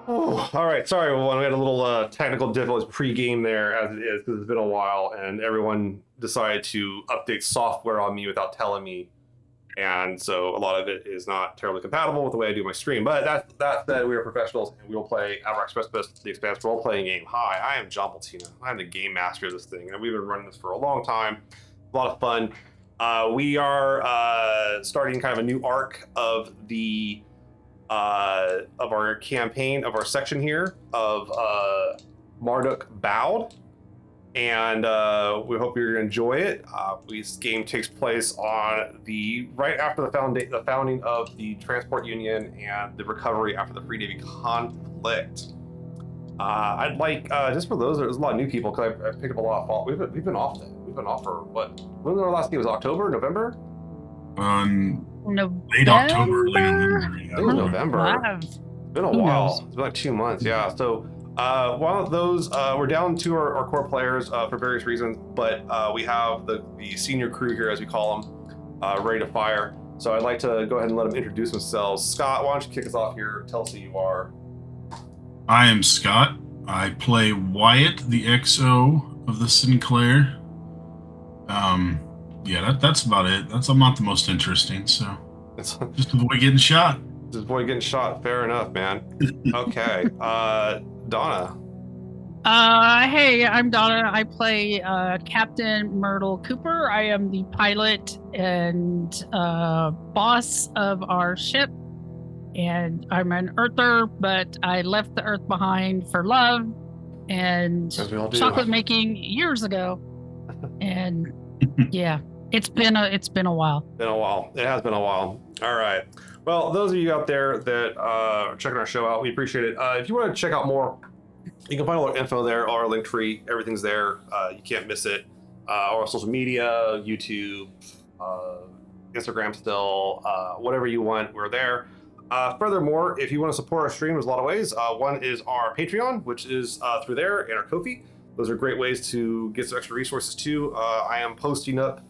Oh, all right. Sorry, everyone. We had a little technical difficulties pre-game there, as it is, because it's been a while, and everyone decided to update software on me without telling me, and so a lot of it is not terribly compatible with the way I do my stream. But that said, we are professionals, and we will play Abraxas Precipice, the Expanse role-playing game. Hi, I am John Baltina. I'm the game master of this thing, and we've been running this for a long time. A lot of fun. We are starting kind of a new arc of our campaign, of our section here of Marduk Bowed, and we hope you're gonna enjoy it. This game takes place on right after the founding of the Transport Union and the recovery after the Free Navy conflict. I'd like just for those, there's a lot of new people because I've picked up a lot of fault. We've been off then. We've been off for what? When was our last game? Was it October, November? November? Late October, early November. I think it was November. Wow. It's been a while. It's been like 2 months, yeah. So one of those, we're down to our core players for various reasons, but we have the senior crew here, as we call them, ready to fire. So I'd like to go ahead and let them introduce themselves. Scott, why don't you kick us off here? Tell us who you are. I am Scott. I play Wyatt, the XO of the Sinclair. Yeah, that's about it. I'm not the most interesting, so just avoid getting shot. Just avoid getting shot. Fair enough, man. Okay, Donna. Hey, I'm Donna. I play Captain Myrtle Cooper. I am the pilot and boss of our ship, and I'm an Earther, but I left the Earth behind for love and chocolate making years ago, and yeah. It's been a while. Been a while. It has been a while. All right. Well, those of you out there that are checking our show out, we appreciate it. If you want to check out more, you can find all our info there, all our link tree, everything's there. You can't miss it. All our social media, YouTube, Instagram still, whatever you want, we're there. Furthermore, if you want to support our stream, there's a lot of ways. One is our Patreon, which is through there, and our Ko-fi. Those are great ways to get some extra resources too. I am posting up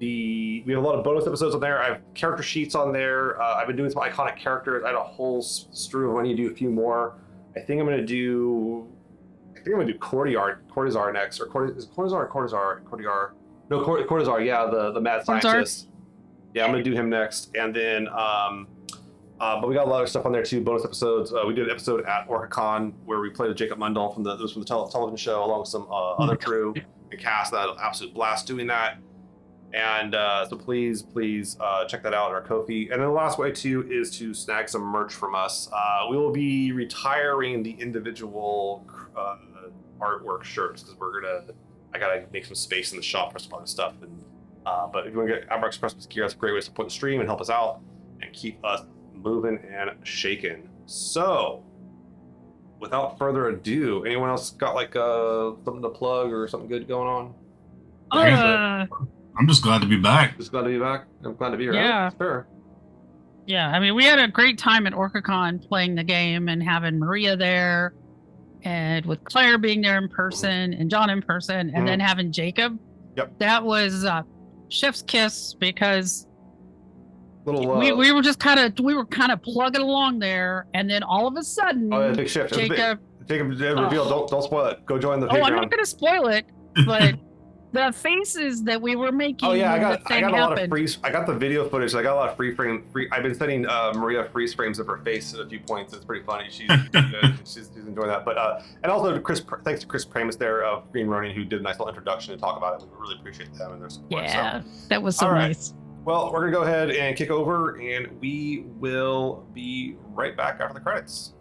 we have a lot of bonus episodes on there. I have character sheets on there. I've been doing some iconic characters. I had a whole strew of I need to do a few more. I think I'm gonna do Cortizar next, or Cortizar. No, Cortizar. Yeah, the mad scientist. Yeah, I'm gonna do him next, and then but we got a lot of stuff on there too. Bonus episodes. We did an episode at OrcaCon where we played with Jacob Mundell from the television show, along with some other crew and cast. That was an absolute blast doing that. And so please check that out on our Ko-fi. And then the last way too is to snag some merch from us. We will be retiring the individual artwork shirts because I gotta make some space in the shop for some other stuff. And but if you want to get Abraxas Precipice gear, that's a great way to support the stream and help us out and keep us moving and shaking. So without further ado, anyone else got like something to plug or something good going on? I'm just glad to be back. Just glad to be back. I'm glad to be here. Yeah. Sure. Yeah, I mean, we had a great time at OrcaCon playing the game and having Maria there, and with Claire being there in person and John in person, and then having Jacob. Yep. That was chef's kiss because we were just kind of plugging along there, and then all of a sudden, big shift. Jacob reveal. Don't spoil it. Go join the Patreon. I'm not going to spoil it, but. The faces that we were making. Oh yeah, I got a lot of freeze. I got the video footage. So I got a lot of free. I've been sending Maria freeze frames of her face at a few points. It's pretty funny. She's enjoying that. But and also to thanks to Chris Pramus there of Green Ronin, who did a nice little introduction to talk about it. We really appreciate them and their support. Yeah, that was so nice. Well, we're gonna go ahead and kick over, and we will be right back after the credits.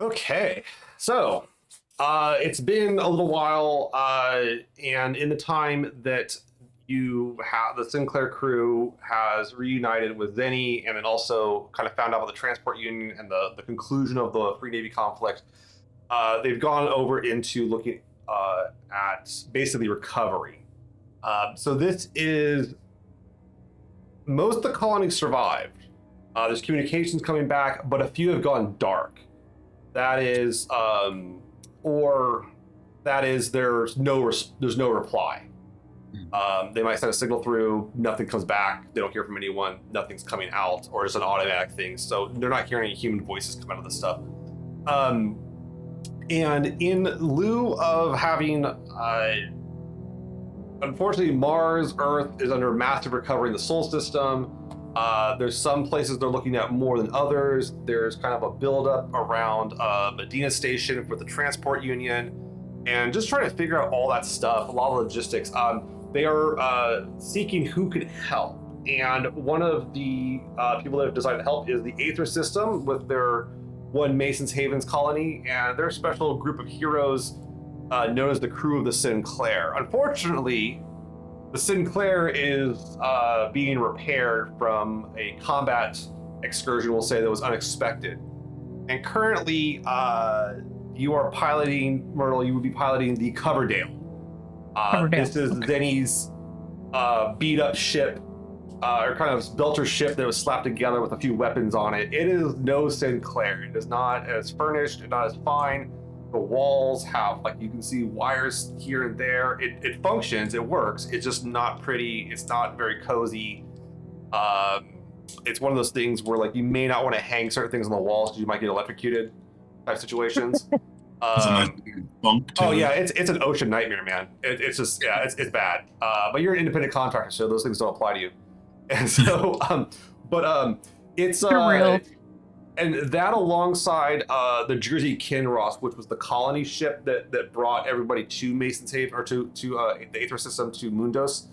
Okay, so it's been a little while, and in the time that you have the Sinclair crew has reunited with Zenny, and then also kind of found out about the transport union and the conclusion of the Free Navy conflict. They've gone over into looking at basically recovery. So this is most of the colonies survived. There's communications coming back, but a few have gone dark. That is, there's no reply. They might send a signal through, nothing comes back, they don't hear from anyone, nothing's coming out, or it's an automatic thing. So they're not hearing any human voices come out of this stuff. And in lieu of having, unfortunately, Mars, Earth is under massive recovery in the Sol system. There's some places they're looking at more than others. There's kind of a buildup around Medina Station for the transport union, and just trying to figure out all that stuff, a lot of logistics. They are seeking who could help, and one of the people that have decided to help is the Aether system with their one Mason's Havens colony and their special group of heroes known as the crew of the Sinclair. Unfortunately, the Sinclair is being repaired from a combat excursion, we'll say, that was unexpected. And currently, you are piloting, Myrtle, you would be piloting the Coverdale. This is Zenny's beat up ship, or kind of belter ship that was slapped together with a few weapons on it. It is no Sinclair. It is not as furnished, it's not as fine. The walls have, like, you can see wires here and there. It functions, it works. It's just not pretty. It's not very cozy. It's one of those things where, like, you may not want to hang certain things on the walls because you might get electrocuted type situations. It's a nice bunk too. Oh yeah, it's an ocean nightmare, man. It's just, yeah, it's bad. But you're an independent contractor, so those things don't apply to you. And so, it's real. And that alongside the Jersey Kinross, which was the colony ship that brought everybody to Mason's Haven, or to the Aether system, to Mundos,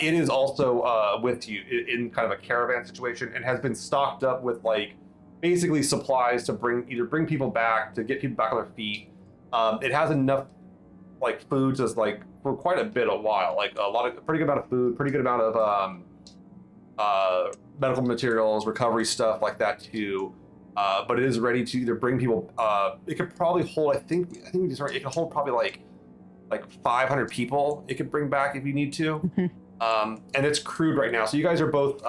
it is also with you in kind of a caravan situation, and has been stocked up with, like, basically supplies to bring people back, to get people back on their feet. It has enough, like, foods as, like, for quite a while, like pretty good amount of food, pretty good amount of medical materials, recovery stuff like that too. But it is ready to either bring people. It could probably hold. I think we just right. It could hold probably like 500 people. It could bring back if you need to. Mm-hmm. And it's crewed right now. So you guys are both.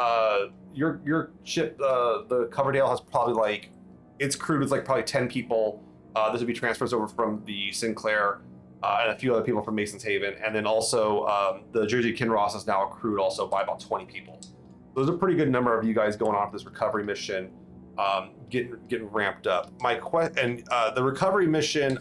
Your ship, the Coverdale, has probably, like, it's crewed with, like, probably 10 people. This would be transfers over from the Sinclair, and a few other people from Mason's Haven, and then also the Jersey Kinross is now crewed also by about 20 people. There's a pretty good number of you guys going on for this recovery mission, getting ramped up. The recovery mission,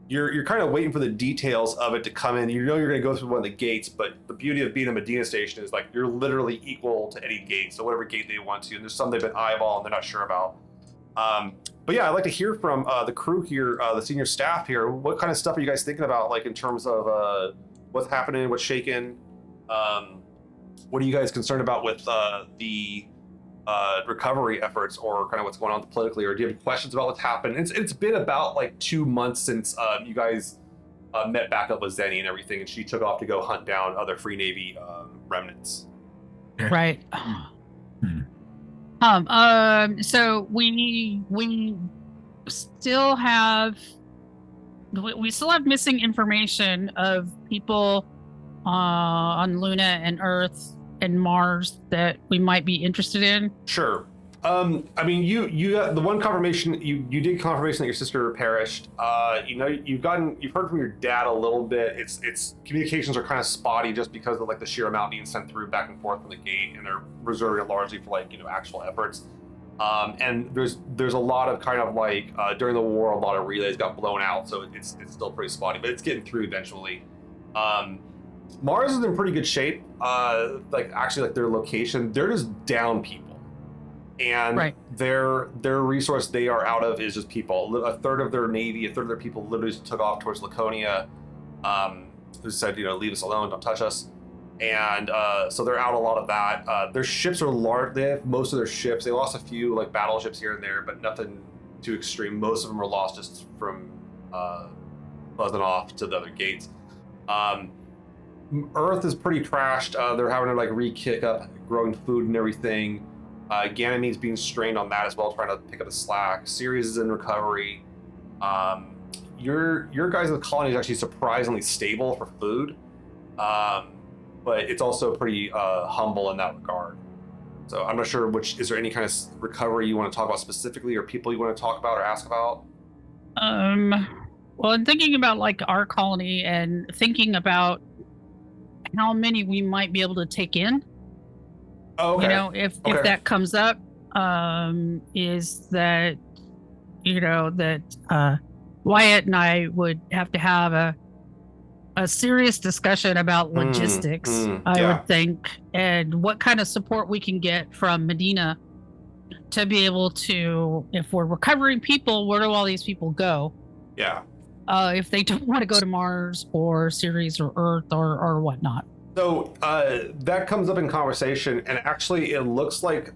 you're kind of waiting for the details of it to come in. You know you're going to go through one of the gates, but the beauty of being a Medina station is, like, you're literally equal to any gate, so whatever gate they want to. And there's some they've been eyeballing, they're not sure about. But yeah, I'd like to hear from the crew here, the senior staff here. What kind of stuff are you guys thinking about, like, in terms of what's happening, what's shaking? What are you guys concerned about with the recovery efforts, or kind of what's going on politically, or do you have any questions about what's happened? It's been about, like, 2 months since you guys met back up with Zenny and everything, and she took off to go hunt down other Free Navy remnants. Right. So we still have missing information of people on Luna and Earth and Mars that we might be interested in. Sure. I mean, you got the one confirmation, you did confirmation that your sister perished. You've heard from your dad a little bit. It's communications are kind of spotty just because of, like, the sheer amount being sent through back and forth from the gate, and they're reserving it largely for, like, actual efforts. And there's a lot of kind of, like, during the war, a lot of relays got blown out, so it's still pretty spotty, but it's getting through eventually. Mars is in pretty good shape. Actually, like, their location, they're just down people. And right. their resource they are out of is just people. A third of their navy, a third of their people literally just took off towards Laconia, who said, leave us alone, don't touch us. And so they're out a lot of that. Their ships are large. They have most of their ships. They lost a few, like, battleships here and there, but nothing too extreme. Most of them are lost just from buzzing off to the other gates. Earth is pretty trashed. They're having to like re-kick up growing food and everything. Ganymede's being strained on that as well, trying to pick up the slack. Ceres is in recovery. Your guys' colony is actually surprisingly stable for food, but it's also pretty humble in that regard. So I'm not sure is there any kind of recovery you want to talk about specifically, or people you want to talk about or ask about? Well, I'm thinking about like our colony and thinking about how many we might be able to take in. Oh, okay. You know, if that comes up, is that, you know, that Wyatt and I would have to have a serious discussion about logistics, I would think, and what kind of support we can get from Medina to be able to, if we're recovering people, where do all these people go? Yeah. If they don't want to go to Mars or Ceres or Earth or whatnot. So that comes up in conversation, and actually it looks like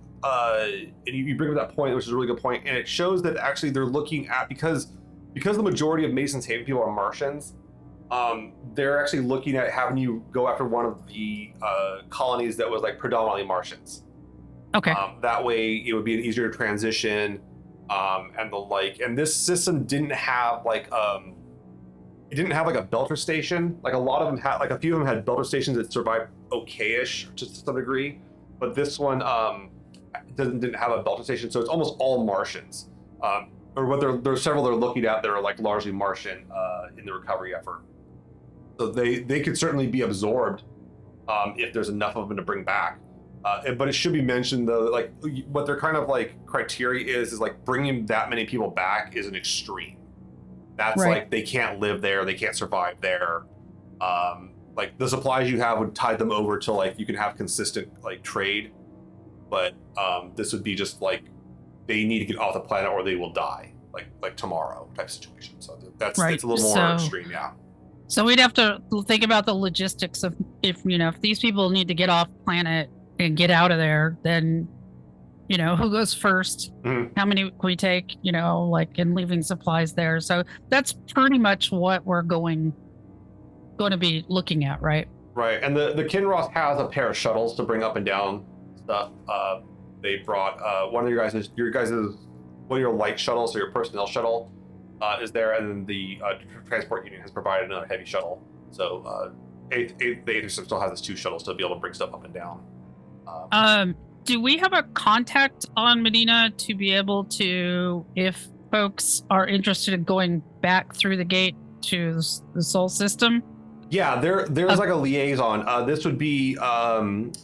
you bring up that point, which is a really good point, and it shows that actually they're looking at, because the majority of Mason's Haven people are Martians, they're actually looking at having you go after one of the colonies that was like predominantly Martians. Okay. That way it would be an easier transition, and the like. And this system didn't have like it didn't have like a belter station. Like a lot of them had, like a few of them had belter stations that survived okay-ish to some degree, but this one didn't have a belter station, so it's almost all Martians. Or what there's several they're looking at that are like largely Martian in the recovery effort. So they could certainly be absorbed if there's enough of them to bring back. But it should be mentioned though, like what their kind of like criteria is like bringing that many people back is an extreme. That's right. Like they can't live there, they can't survive there. Like the supplies you have would tide them over to like you can have consistent like trade, but this would be just like they need to get off the planet or they will die, like tomorrow type situation. So that's right. It's a little more extreme, yeah. So we'd have to think about the logistics of if these people need to get off planet and get out of there, then who goes first? Mm-hmm. How many can we take? Like in leaving supplies there. So that's pretty much what we're going to be looking at, right? Right, and the Kinross has a pair of shuttles to bring up and down stuff. They brought one of your guys' one of your light shuttles, so your personnel shuttle is there, and then the transport unit has provided another heavy shuttle. So the Aether system still has its 2 shuttles to be able to bring stuff up and down. Do we have a contact on Medina to be able to, if folks are interested in going back through the gate to the Sol system? Yeah, there's like a liaison. This would be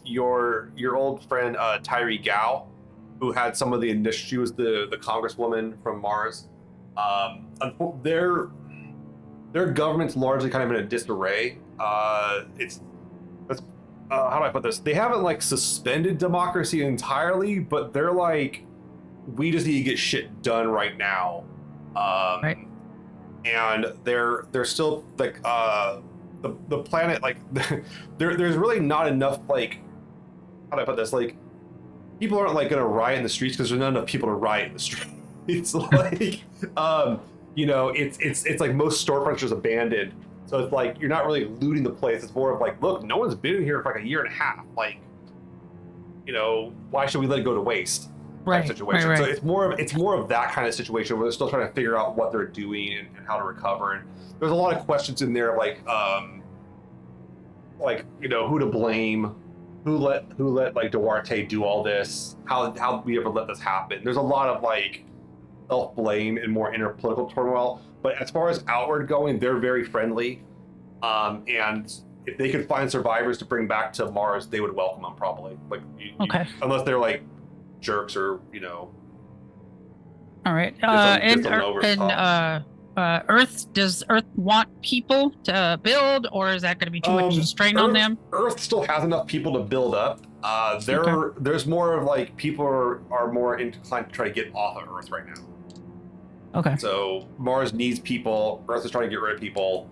your old friend Tyree Gao, who had some of the initiatives. She was the congresswoman from Mars. Their government's largely kind of in a disarray. How do I put this? They haven't like suspended democracy entirely, but they're like, we just need to get shit done right now. Right. And they're still like the planet, like there's really not enough, like, how do I put this? Like, people aren't like gonna riot in the streets because there's not enough people to riot in the streets. It's like it's like most storefronts are just abandoned. So it's like you're not really looting the place. It's more of like, look, no one's been in here for like a year and a half. Like, why should we let it go to waste? Right. Situation. Right. So it's more of that kind of situation where they're still trying to figure out what they're doing and how to recover. And there's a lot of questions in there, like who to blame, who let like Duarte do all this, how we ever let this happen. There's a lot of like self-blame and more inner political turmoil. But as far as outward going, they're very friendly. And if they could find survivors to bring back to Mars, they would welcome them probably. Like, unless they're like jerks or, All right. Earth, does Earth want people to build, or is that going to be too much strain on them? Earth still has enough people to build up. There's more of like people are more inclined to try to get off of Earth right now. Okay. So Mars needs people. Earth is trying to get rid of people.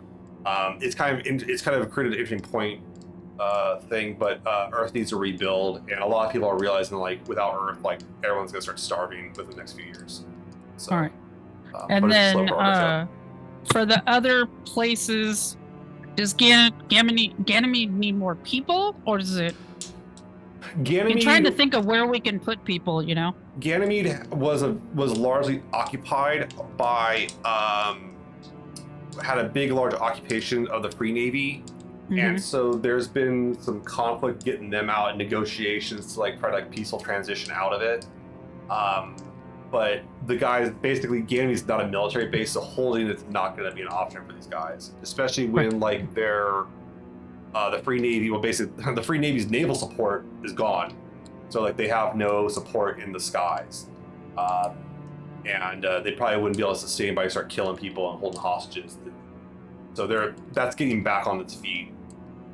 It's kind of created an interesting point thing, but Earth needs to rebuild, and a lot of people are realizing like without Earth, like everyone's gonna start starving within the next few years. So, All right. but And it's then slow progress, for the other places, does Ganymede need more people, or does it? Ganymede, I'm trying to think of where we can put people. Ganymede was largely occupied by had a big, large occupation of the Free Navy, and so there's been some conflict getting them out in negotiations to try to peaceful transition out of it. But the guys, basically, Ganymede's not a military base, so holding it's not going to be an option for these guys, especially when they're the Free Navy. Well, basically, the Free Navy's naval support is gone, so they have no support in the skies, and they probably wouldn't be able to sustain by start killing people and holding hostages. So that's getting back on its feet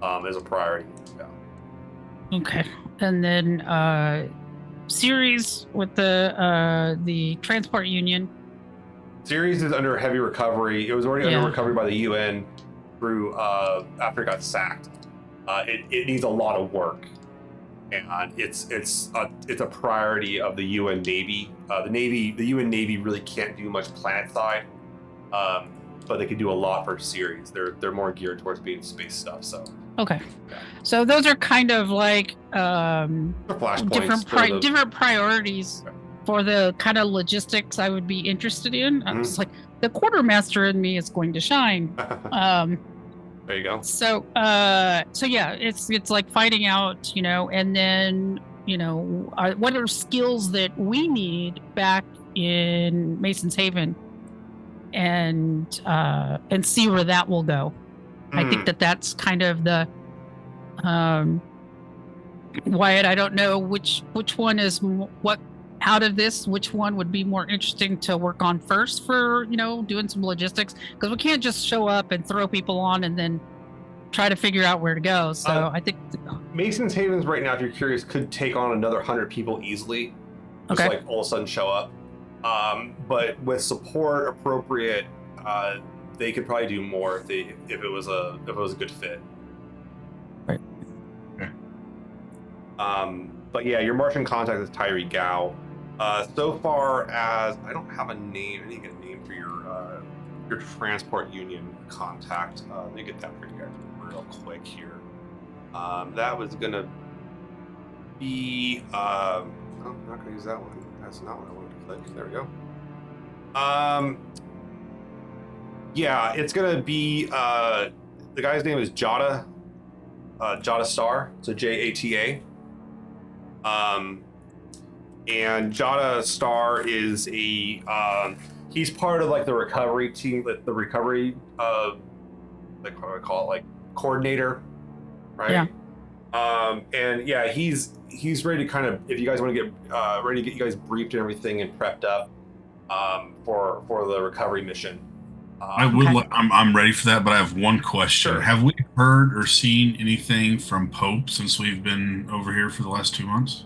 as a priority. Yeah. Okay, and then Ceres with the transport union. Ceres is under heavy recovery. It was already under recovery by the UN through after it got sacked. It needs a lot of work, and it's a priority of the UN Navy. The UN Navy really can't do much planet side, but they can do a lot for Ceres. They're more geared towards being space stuff. So okay, so those are kind of different priorities for the kind of logistics I would be interested in. I was like, the quartermaster in me is going to shine. There you go. So yeah, it's like finding out, and then what are skills that we need back in Mason's Haven, and see where that will go. I think that's kind of the Wyatt. I don't know which one is what out of this. Which one would be more interesting to work on first for doing some logistics, because we can't just show up and throw people on and then try to figure out where to go. So I think Mason's Havens right now, if you're curious, could take on another 100 people easily. Just all of a sudden show up. But with support appropriate, they could probably do more if it was a good fit. Right. Okay. But yeah, your Martian contact is Tyree Gao. So far as I don't have a name, I need to get a name for your transport union contact. Let me get that for you guys real quick here. That was gonna be I'm not gonna use that one. That's not what I wanted to click. There we go. Yeah, it's gonna be the guy's name is Jada Star, so Jata. And Jada Star is he's part of the recovery team, the recovery what do I call it, coordinator, right? Yeah. And yeah, he's ready to kind of, if you guys want to get ready to get you guys briefed and everything and prepped up for the recovery mission. I'm ready for that, but I have one question. Sure. Have we heard or seen anything from Pope since we've been over here for the last 2 months?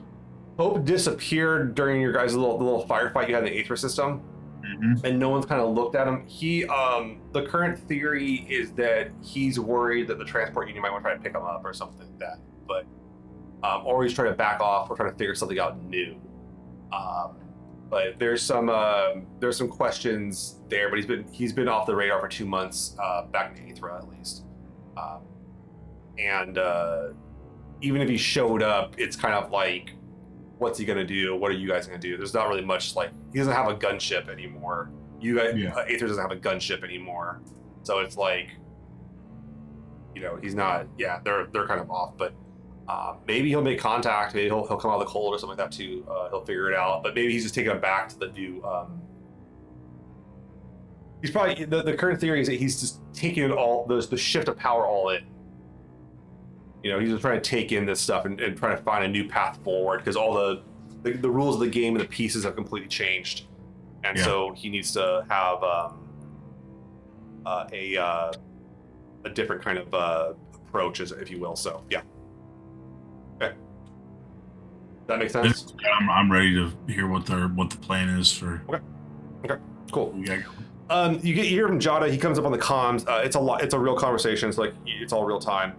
Pope disappeared during your guys' little firefight you had in the Aether system, and no one's kind of looked at him. He the current theory is that he's worried that the transport union might want to try to pick him up or something like that, but or he's trying to back off or trying to figure something out new. But there's some questions there, but he's been off the radar for 2 months, back in Aethra at least. And even if he showed up, it's kind of like, what's he gonna do? What are you guys gonna do? There's not really much, he doesn't have a gunship anymore. You guys, Aether doesn't have a gunship anymore, so it's he's not. Yeah, they're kind of off, but. Maybe he'll make contact. Maybe he'll come out of the cold or something like that too. He'll figure it out. But maybe he's just taking him back to the new. He's probably the current theory is that he's just taking it all. The shift of power all in. He's just trying to take in this stuff and trying to find a new path forward, because all the rules of the game and the pieces have completely changed, and so he needs to have a different kind of approach, if you will. So yeah. Okay. That makes sense. I'm ready to hear what the plan is for. Okay. Cool. Yeah. You hear from Jada. He comes up on the comms. It's a real conversation. It's all real time.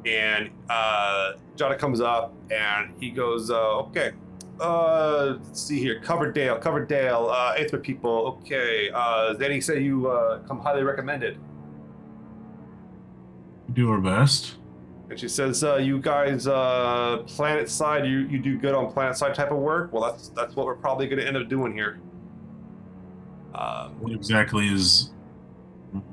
And Jada comes up and he goes, "Okay, Let's see here. Coverdale, Aethra people. Okay. Zanny said you come highly recommended. Do our best. And she says, you guys, planet side, you do good on planet side type of work. Well, that's what we're probably going to end up doing here. What exactly is?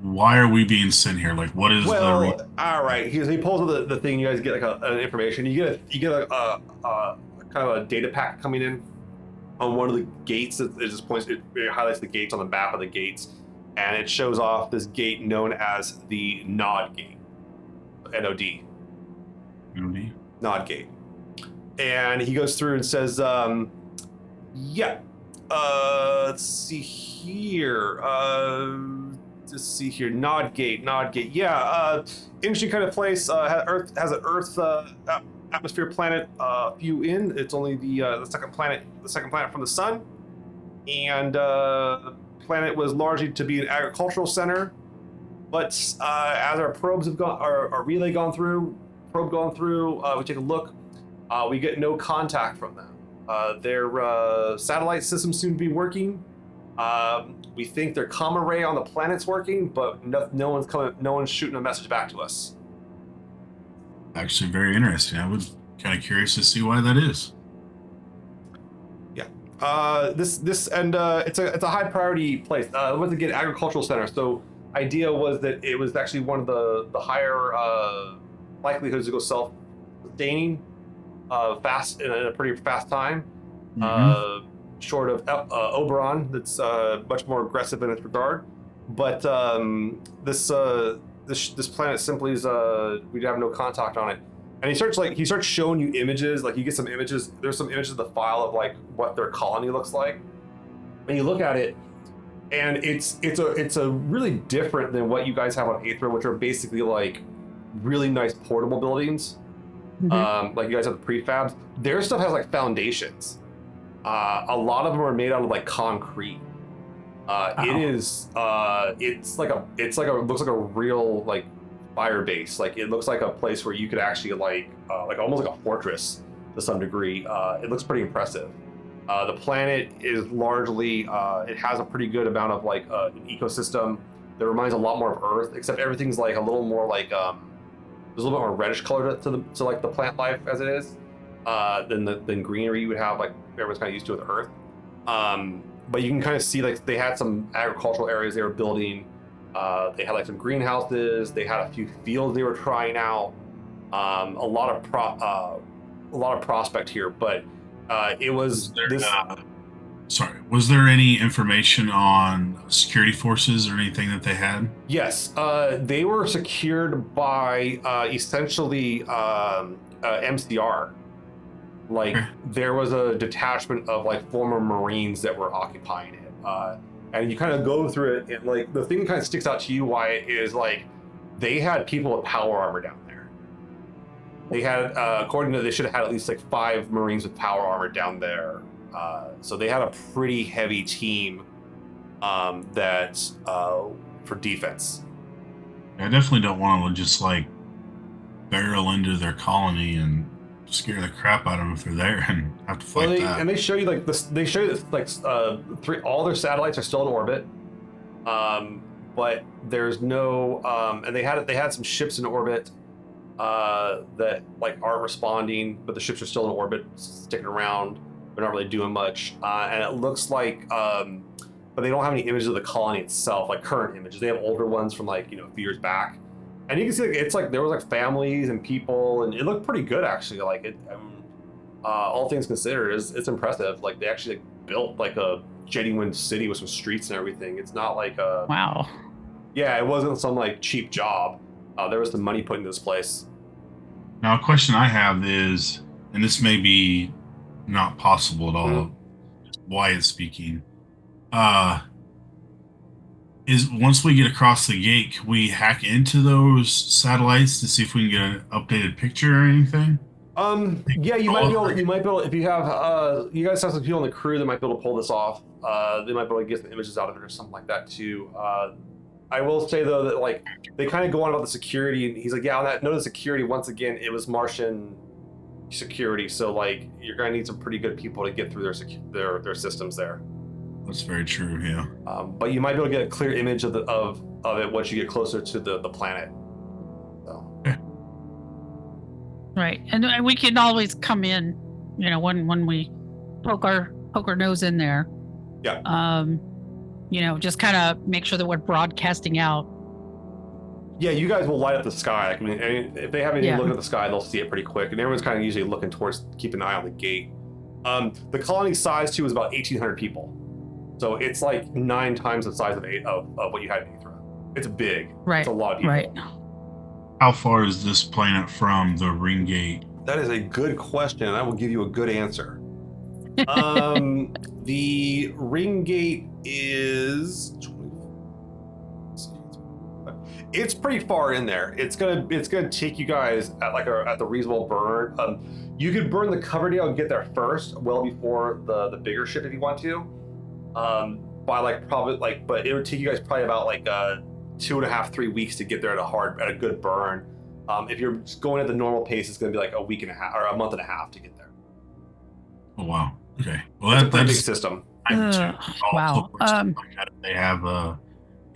Why are we being sent here? Like, what is the? All right. He pulls out the thing. You guys get like an information. You get a kind of a data pack coming in on one of the gates. It just points. It highlights the gates on the map of the gates, and it shows off this gate known as the Nod Gate. NOD. NOD. Nod Gate. And he goes through and says, yeah. Let's see here. Nod Gate. Yeah. Interesting kind of place. Has an Earth atmosphere planet view in. It's only the second planet from the sun, and planet was largely to be an agricultural center. But as our probes have gone, our relay gone through, we take a look. We get no contact from them. Their satellite system seem to be working. We think their comm array on the planet's working, but no one's shooting a message back to us. Actually, very interesting. I was kind of curious to see why that is. Yeah. It's a high priority place. Once again, agricultural center. So idea was that it was actually one of the higher likelihoods to go self-sustaining fast in a pretty fast time. Mm-hmm. Short of Oberon, that's much more aggressive in its regard. But this planet simply is we have no contact on it. And he starts showing you images. Like you get some images. There's some images of the file of like what their colony looks like. And you look at it, and it's a really different than what you guys have on Aethra, which are basically like really nice portable buildings. Mm-hmm. Like you guys have the prefabs. Their stuff has like foundations. A lot of them are made out of like concrete. It looks like a real like fire base. Like it looks like a place where you could actually like almost like a fortress to some degree. It looks pretty impressive. The planet is largely it has a pretty good amount of like an ecosystem that reminds a lot more of Earth, except everything's like a little more like there's a little bit more reddish color to like the plant life as it is than greenery you would have like everyone's kind of used to with Earth. But you can kind of see like they had some agricultural areas they were building. They had like some greenhouses. They had a few fields they were trying out. A lot of prospect here, but it was this. Was there any information on security forces or anything that they had? Yes, they were secured by essentially MCR. Like there was a detachment of like former Marines that were occupying it, and you kind of go through it. And like the thing that kind of sticks out to you, Wyatt, is like they had people with power armor down there. They had, according to, they should have had at least like 5 Marines with power armor down there. So they had a pretty heavy team that for defense. I definitely don't want to just like barrel into their colony and scare the crap out of them if they're there and have to fight that. And they show you like this. They show you this, like all their satellites are still in orbit, but there's no. And they had some ships in orbit that like aren't responding, but the ships are still in orbit, sticking around. They're not really doing much, and it looks like. But they don't have any images of the colony itself, like current images. They have older ones from like a few years back. And you can see like, it's like there was like families and people, and it looked pretty good actually. Like it, all things considered, it's impressive. Like they actually like, built like a genuine city with some streets and everything. It's not like a wow. Yeah, it wasn't some like cheap job. There was some money put into this place. Now, a question I have is, and this may be not possible at all. Mm-hmm. Wyatt speaking. Is once we get across the gate, can we hack into those satellites to see if we can get an updated picture or anything? Yeah, you might be able if you have you guys have some people in the crew that might be able to pull this off. They might be able to get some images out of it or something like that too. I will say though that like they kind of go on about the security, and he's like, yeah, on that note of security, once again, it was Martian security. So like you're gonna need some pretty good people to get through their systems there. That's very true. Yeah. But you might be able to get a clear image of it once you get closer to the planet. So. Okay. Right, and we can always come in, when we poke our nose in there. Yeah. Just kind of make sure that we're broadcasting out. Yeah, you guys will light up the sky. I mean, if they have anything looking at the sky, they'll see it pretty quick. And everyone's kind of usually looking towards, keeping an eye on the gate. The colony size too is about 1,800 people, so it's like 9 times the size of what you had in Aethra. It's big. Right. It's a lot of people. Right. How far is this planet from the ring gate? That is a good question, and I will give you a good answer. The ring gate is. It's pretty far in there. It's gonna take you guys at the reasonable burn. You could burn the Coverdale and get there first, well before the bigger ship if you want to. But it would take you guys probably about 2.5-3 weeks to get there at a good burn. If you're just going at the normal pace, it's gonna be like a week and a half or a month and a half to get there. Oh wow. Okay. Well, that's a big system. Wow. They have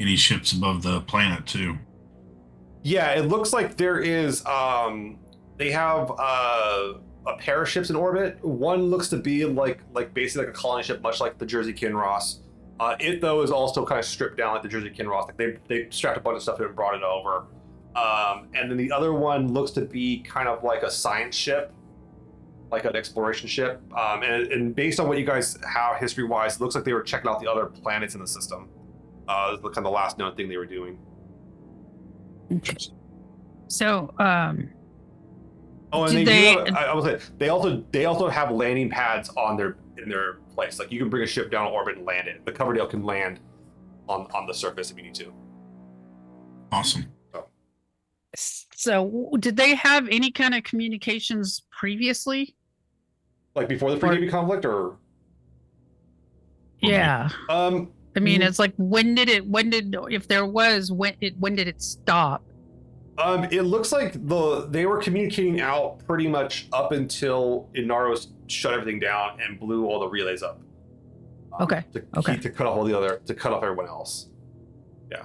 any ships above the planet too? Yeah, it looks like there is. They have a pair of ships in orbit. One looks to be like basically like a colony ship, much like the Jersey Kinross. It though is also kind of stripped down like the Jersey Kinross. Like they strapped a bunch of stuff in and brought it over. And then the other one looks to be kind of like a science ship, like an exploration ship. And based on what you guys have history-wise, it looks like they were checking out the other planets in the system. This is kind of the last known thing they were doing. So, and I will say they also have landing pads in their place. Like you can bring a ship down orbit and land it. The Coverdale can land on the surface if you need to. Awesome. So did they have any kind of communications previously? Like before the pre-Navy conflict, or? Yeah. I mean, it's like when did it stop? It looks like they were communicating out pretty much up until Inaros shut everything down and blew all the relays up. To cut off everyone else. Yeah.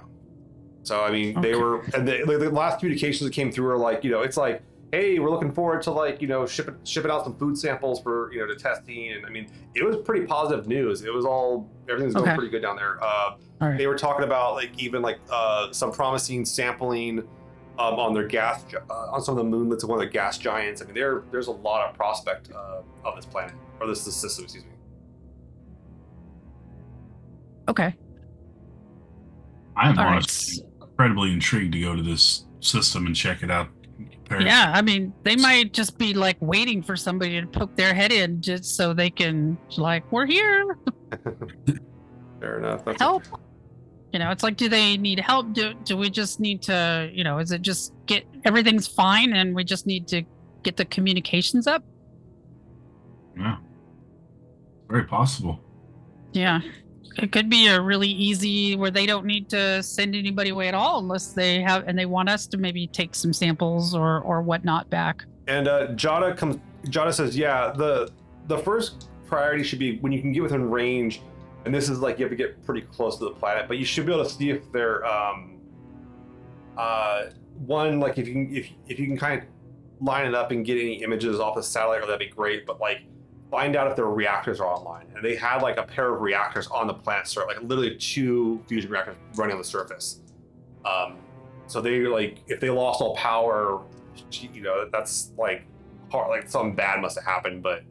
So I mean, they were, and the last communications that came through are like, it's like, hey, we're looking forward to shipping out some food samples for to testing, and I mean, it was pretty positive news. It was everything's going pretty good down there. Right. They were talking about some promising sampling on their gas on some of the moonlets of one of the gas giants. I mean, there's a lot of prospect of this planet or this system, excuse me. Okay. I'm honestly incredibly intrigued to go to this system and check it out. Yeah, I mean, they might just be waiting for somebody to poke their head in just so they can we're here. Fair enough. That's help. It's like, do they need help? Do we just need to, is it just everything's fine and we just need to get the communications up? Yeah. Very possible. Yeah. It could be a really easy where they don't need to send anybody away at all unless they want us to maybe take some samples or whatnot back. And Jada says, yeah, the first priority should be when you can get within range, and this is you have to get pretty close to the planet, but you should be able to see if they're if you can kind of line it up and get any images off the satellite, that'd be great. But find out if their reactors are online. And they had a pair of reactors on the planet, literally 2 fusion reactors running on the surface. So they if they lost all power, that's hard, something bad must have happened. But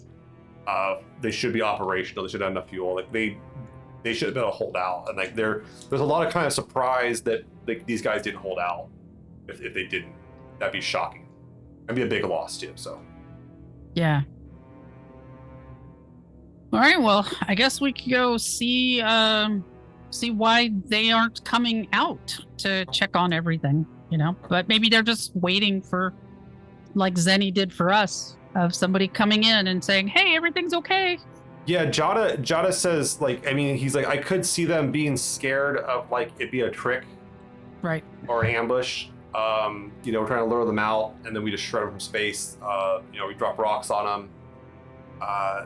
they should be operational. They should have enough fuel. They should have been able to hold out. And there's a lot of kind of surprise that these guys didn't hold out. If they didn't, that'd be shocking. That'd be a big loss too. So. Yeah. All right, well, I guess we could go see why they aren't coming out to check on everything, But maybe they're just waiting for, like Zenny did for us, of somebody coming in and saying, "Hey, everything's okay." Yeah, Jada says, he's I could see them being scared of, it'd be a trick. Right. Or an ambush. We're trying to lure them out, and then we just shred them from space. We drop rocks on them.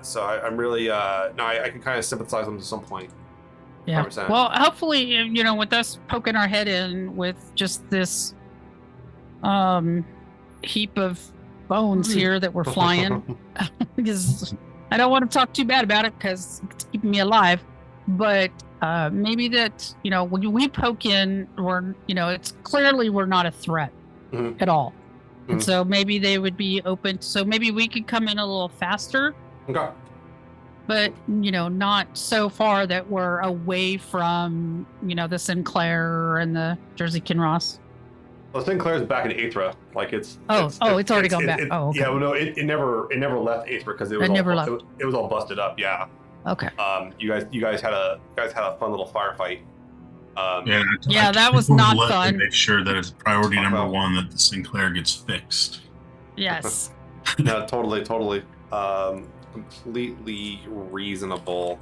So I'm really I can kind of sympathize with them to some point. Yeah. 100%. Well, hopefully, with us poking our head in with just this heap of bones here that we're flying, because I don't want to talk too bad about it because it's keeping me alive. But maybe that when we poke in, it's clearly we're not a threat at all, and so maybe they would be open. So maybe we could come in a little faster. Okay. But not so far that we're away from the Sinclair and the Jersey Kinross. Well, Sinclair's back in Aethra. Like it's already gone back. Okay. Yeah, well, no, it never left Aethra because it was all busted up. Yeah. Okay. You guys had a fun little firefight. That was not fun. Make sure that it's priority number one that the Sinclair gets fixed. Yes. No, totally. Completely reasonable.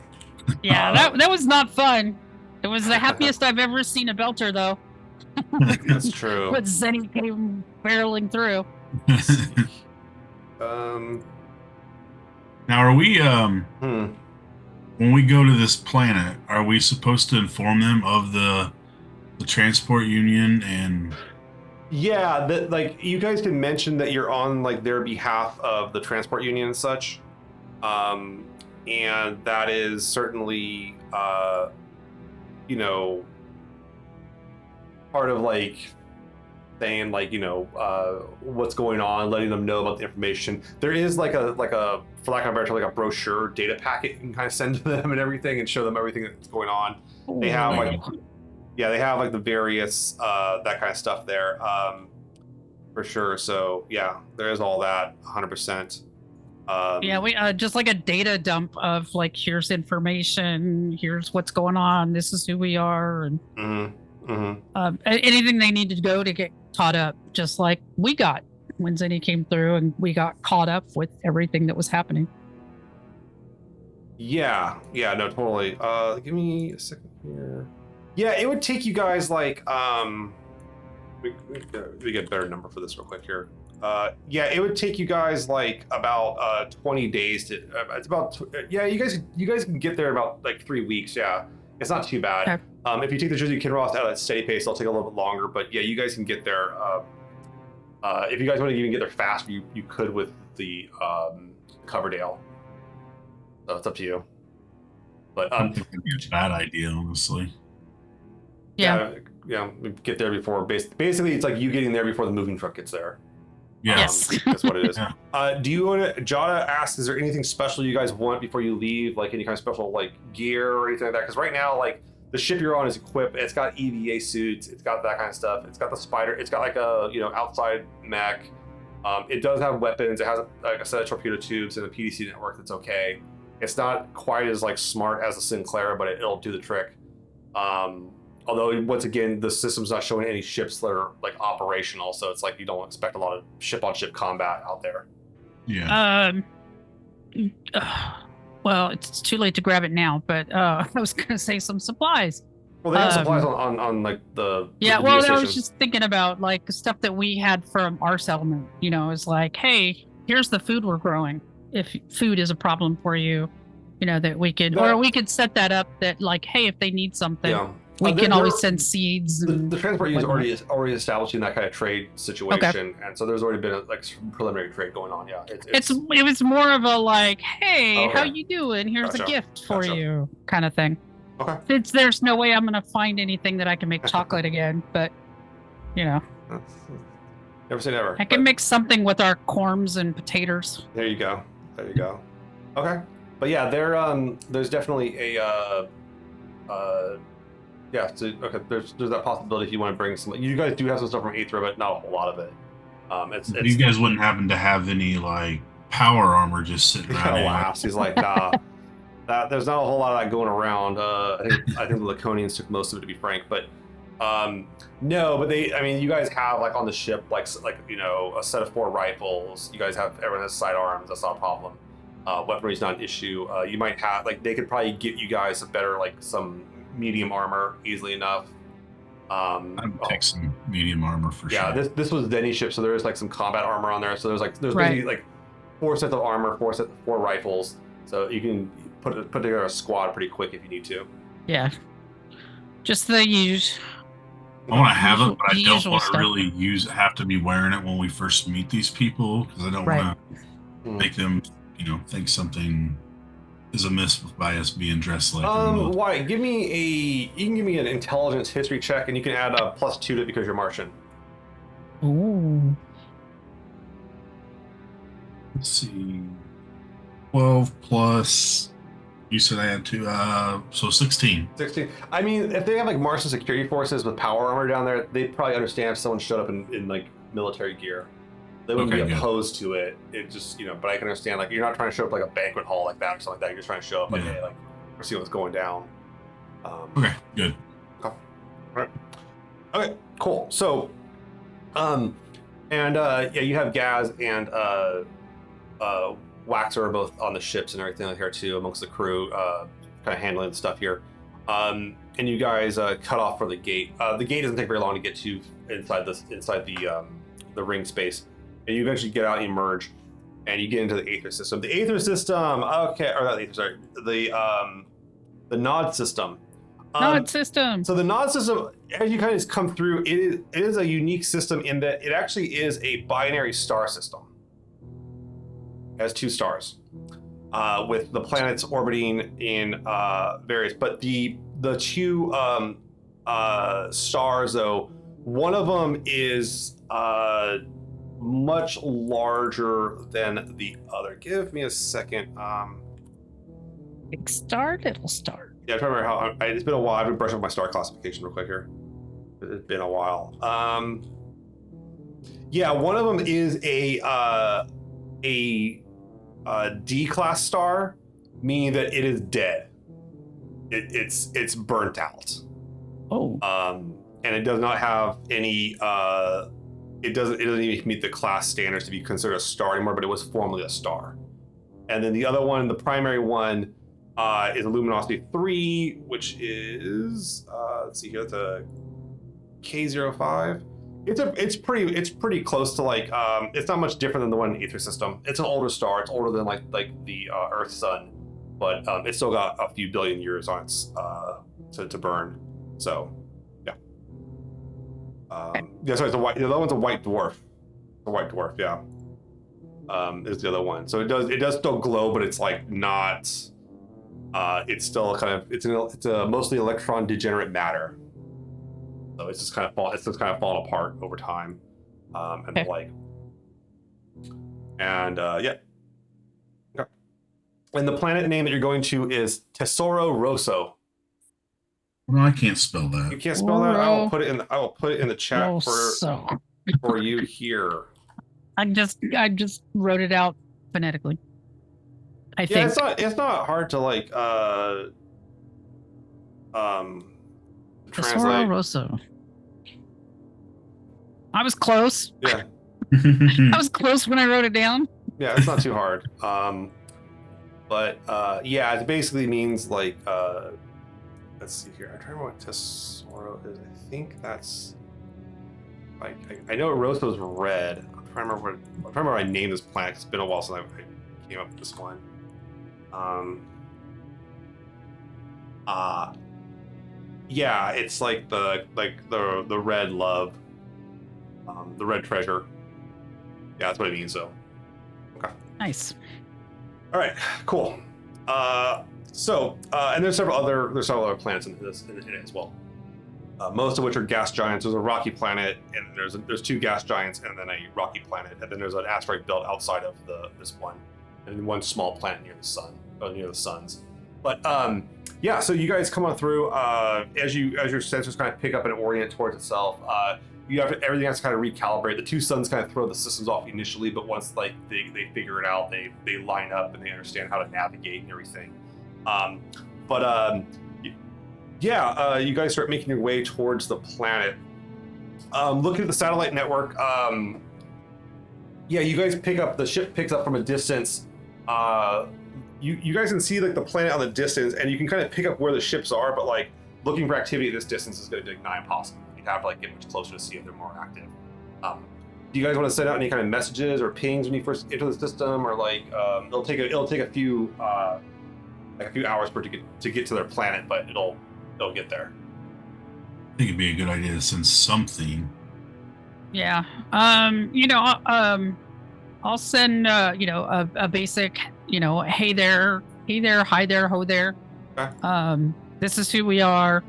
Yeah, that was not fun. It was the happiest I've ever seen a belter, though. That's true. But Zenny came barreling through. Now, are we when we go to this planet, are we supposed to inform them of the transport union and? Yeah, that you guys can mention that you're on their behalf of the transport union and such. And that is certainly, part of saying what's going on, letting them know about the information. There is for lack of a better term, a brochure data packet you can kind of send to them and everything and show them everything that's going on. They have they have the various that kind of stuff there, for sure. So yeah, there is all that 100%. We just a data dump of here's information, here's what's going on, this is who we are, and anything they need to go to get caught up, just like we got when Zenny came through and we got caught up with everything that was happening. Yeah, no, totally. Give me a second here. Yeah, it would take you guys we get a better number for this real quick here. It would take you guys about 20 days to. It's about you guys can get there in about 3 weeks. Yeah, it's not too bad. Okay. If you take the Jersey Kinross at a steady pace, it'll take a little bit longer. But yeah, you guys can get there. If you guys want to even get there faster, you could with the Coverdale. So it's up to you. But I don't think it'd be a bad idea, honestly. Yeah, we get there before. Basically, it's you getting there before the moving truck gets there. Yeah. Yes. That's what it is. Yeah. Do you want to, Jada asks, is there anything special you guys want before you leave? Any kind of special gear or anything like that? Because right now, the ship you're on is equipped. It's got EVA suits. It's got that kind of stuff. It's got the spider. It's got a outside mech. It does have weapons. It has a set of torpedo tubes and a PDC network that's okay. It's not quite as smart as the Sinclair, but it'll do the trick. Although once again, the system's not showing any ships that are operational, so it's you don't expect a lot of ship-on-ship combat out there. Yeah. Well, it's too late to grab it now, but I was gonna say some supplies. Well, they have supplies on the yeah. the Well, station. I was just thinking about stuff that we had from our settlement. It's hey, here's the food we're growing. If food is a problem for you, that we could, or we could set that up that hey, if they need something. Yeah. We can always send seeds. The transport union is already establishing that kind of trade situation, and so there's already been some preliminary trade going on. Yeah, it was more of a hey, how you doing? Here's a gift for you, kind of thing. Okay. There's no way I'm gonna find anything that I can make chocolate again, but never say never. I can make something with our corns and potatoes. There you go. Okay, but yeah, there's definitely a so there's that possibility if you want to bring some. You guys do have some stuff from Aethra, but not a whole lot of it. You guys wouldn't happen to have any power armor just sitting around. Wow, he's nah. There's not a whole lot of that going around. I think the Laconians took most of it, to be frank. But no, but you guys have on the ship a set of 4 rifles. You guys have everyone has sidearms. That's not a problem. Weaponry is not an issue. You might have they could probably get you guys a better some medium armor easily enough. I'd take some medium armor for yeah, sure. this was Denny's ship, so there's like some combat armor on there. So there's Right. basically like 4 sets of armor, 4 rifles. So you can put together a squad pretty quick if you need to. Yeah. Just the usual. I want to have Usual- it, but I the don't usual want to stuff. really have to be wearing it when we first meet these people because I don't want to make them, think something is amiss by us being dressed like. Why? You can give me an intelligence history check, and you can add a +2 to it because you're Martian. Ooh. Let's see. 12 plus. You said I had 2, so 16. 16. I mean, if they have like Martian security forces with power armor down there, they'd probably understand if someone showed up in like military gear. They wouldn't be opposed to it. It just, but I can understand, like, you're not trying to show up like a banquet hall like that or something like that. You're just trying to show up like, hey, like, we're seeing what's going down. Okay, good. Okay. All right. Okay, cool. So, you have Gaz and Waxer are both on the ships and everything like here too, amongst the crew, kind of handling the stuff here. And you guys cut off for the gate. The gate doesn't take very long to get to inside the ring space, and you eventually get out and emerge, and you get into the Aether system. The Aether system, okay, or not the Aether, sorry, the Nod system. Nod system. So the Nod system, as you kind of come through, it is a unique system in that it actually is a binary star system. It has 2 stars, with the planets orbiting in various. But the 2 stars, though, one of them is much larger than the other. Give me a second. Big star, little star. Yeah, I'm trying to remember how. It's been a while. I've been brushing up my star classification real quick here. It's been a while. Yeah, one of them is a D-class star, meaning that it is dead. It's burnt out. Oh. And it does not have any. It doesn't even meet the class standards to be considered a star anymore, but it was formerly a star. And then the other one, the primary one, is a luminosity 3, which is let's see here, it's a K05. It's pretty close to like it's not much different than the one in the Aether system. It's an older star. It's older than like the Earth Sun, but it's still got a few billion years on its to burn. So yeah. Yeah, sorry, the other one's a white dwarf. A white dwarf, yeah. Is the other one. So it does still glow, but it's like not. It's still kind of it's a mostly electron degenerate matter. So it's just kind of fallen apart over time, and the like. And yeah. Okay. And the planet name that you're going to is Tesoro Rosso. No, I can't spell that. You can't spell that. I will put it in the chat for you here. I just wrote it out phonetically. I think it's not hard to like translate. Rosso. I was close. Yeah. I was close when I wrote it down. Yeah, it's not too hard. But yeah, it basically means like let's see here. I'm trying to remember what Tesoro is. I think that's like I know Rosso's red. I'm trying to remember I named this planet. It's been a while since I came up with this one. Yeah, it's like the red love, the red treasure. Yeah, that's what it means. So, okay. Nice. All right, cool. And there's several other planets in it as well. Most of which are gas giants. There's a rocky planet, and there's 2 gas giants, and then a rocky planet, and then there's an asteroid belt outside of this one, and one small planet near the sun, near the suns. But yeah, so you guys come on through as your sensors kind of pick up and orient towards itself. Everything has to kind of recalibrate. The 2 suns kind of throw the systems off initially, but once like they figure it out, they line up and they understand how to navigate and everything. Yeah, you guys start making your way towards the planet. Looking at the satellite network, yeah, you guys the ship picks up from a distance. You guys can see like the planet on the distance, and you can kind of pick up where the ships are, but like looking for activity at this distance is going to be nigh impossible. you'd have to like get much closer to see if they're more active. Do you guys want to send out any kind of messages or pings when you first enter the system, or like it'll take a few hours for it to get to their planet, but it'll get there. I think it'd be a good idea to send something. Yeah. I'll send a basic, hey there, hi there, ho there. Okay. This is who we are.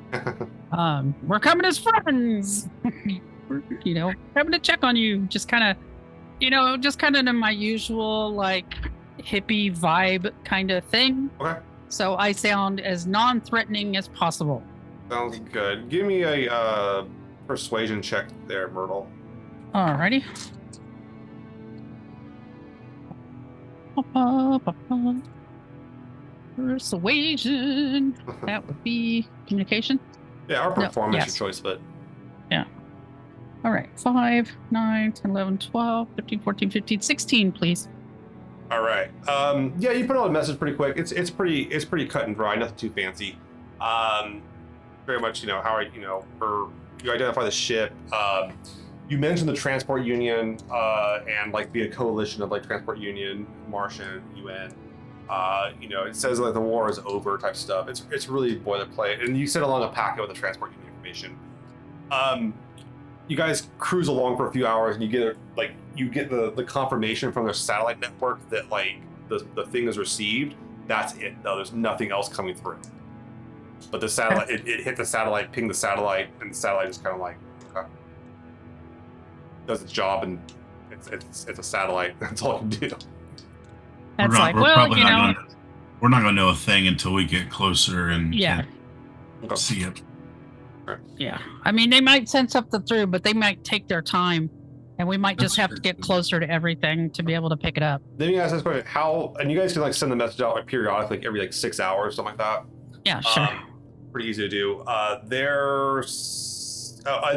We're coming as friends. We're, coming to check on you. Just kind of in my usual like hippie vibe kind of thing. Okay. So I sound as non-threatening as possible. Sounds good. Give me a persuasion check there, Myrtle. Alrighty. Persuasion. That would be communication. Yeah, our performance, yes. your choice, but yeah. All right. 5, 9, 10, 11, 12, 13, 14, 15, 16, please. All right. Yeah, you put out a message pretty quick. It's pretty cut and dry, nothing too fancy. Very much, how are you identify the ship. You mentioned the Transport Union and like be a coalition of like Transport Union, Martian, UN. It says like the war is over type stuff. It's really boilerplate. And you sent along a packet with the Transport Union information. You guys cruise along for a few hours and you get the confirmation from their satellite network that like the thing is received. That's it. No, there's nothing else coming through. But the satellite, it hit the satellite, pinged the satellite, and the satellite is kind of like, okay. Does its job, and it's a satellite. That's all it can do. That's we're not going to know a thing until we get closer and see it. Yeah, I mean they might send something through, but they might take their time, and we might just have to get closer to everything to be able to pick it up. Then you ask this question: and you guys can like send the message out like periodically, like every like 6 hours, something like that. Yeah, sure. Pretty easy to do. And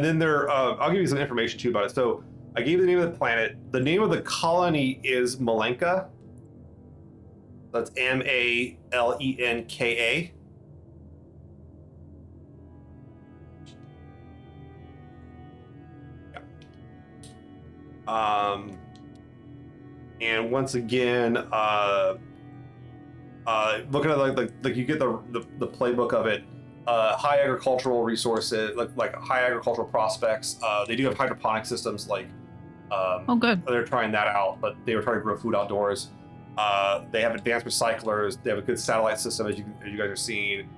then I'll give you some information too about it. So I gave you the name of the planet. The name of the colony is Malenka. That's Malenka. And once again, looking at like you get the playbook of it. High agricultural resources, like high agricultural prospects. They do have hydroponic systems, like oh, good. They're trying that out, but they were trying to grow food outdoors. They have advanced recyclers. They have a good satellite system, as you guys are seeing.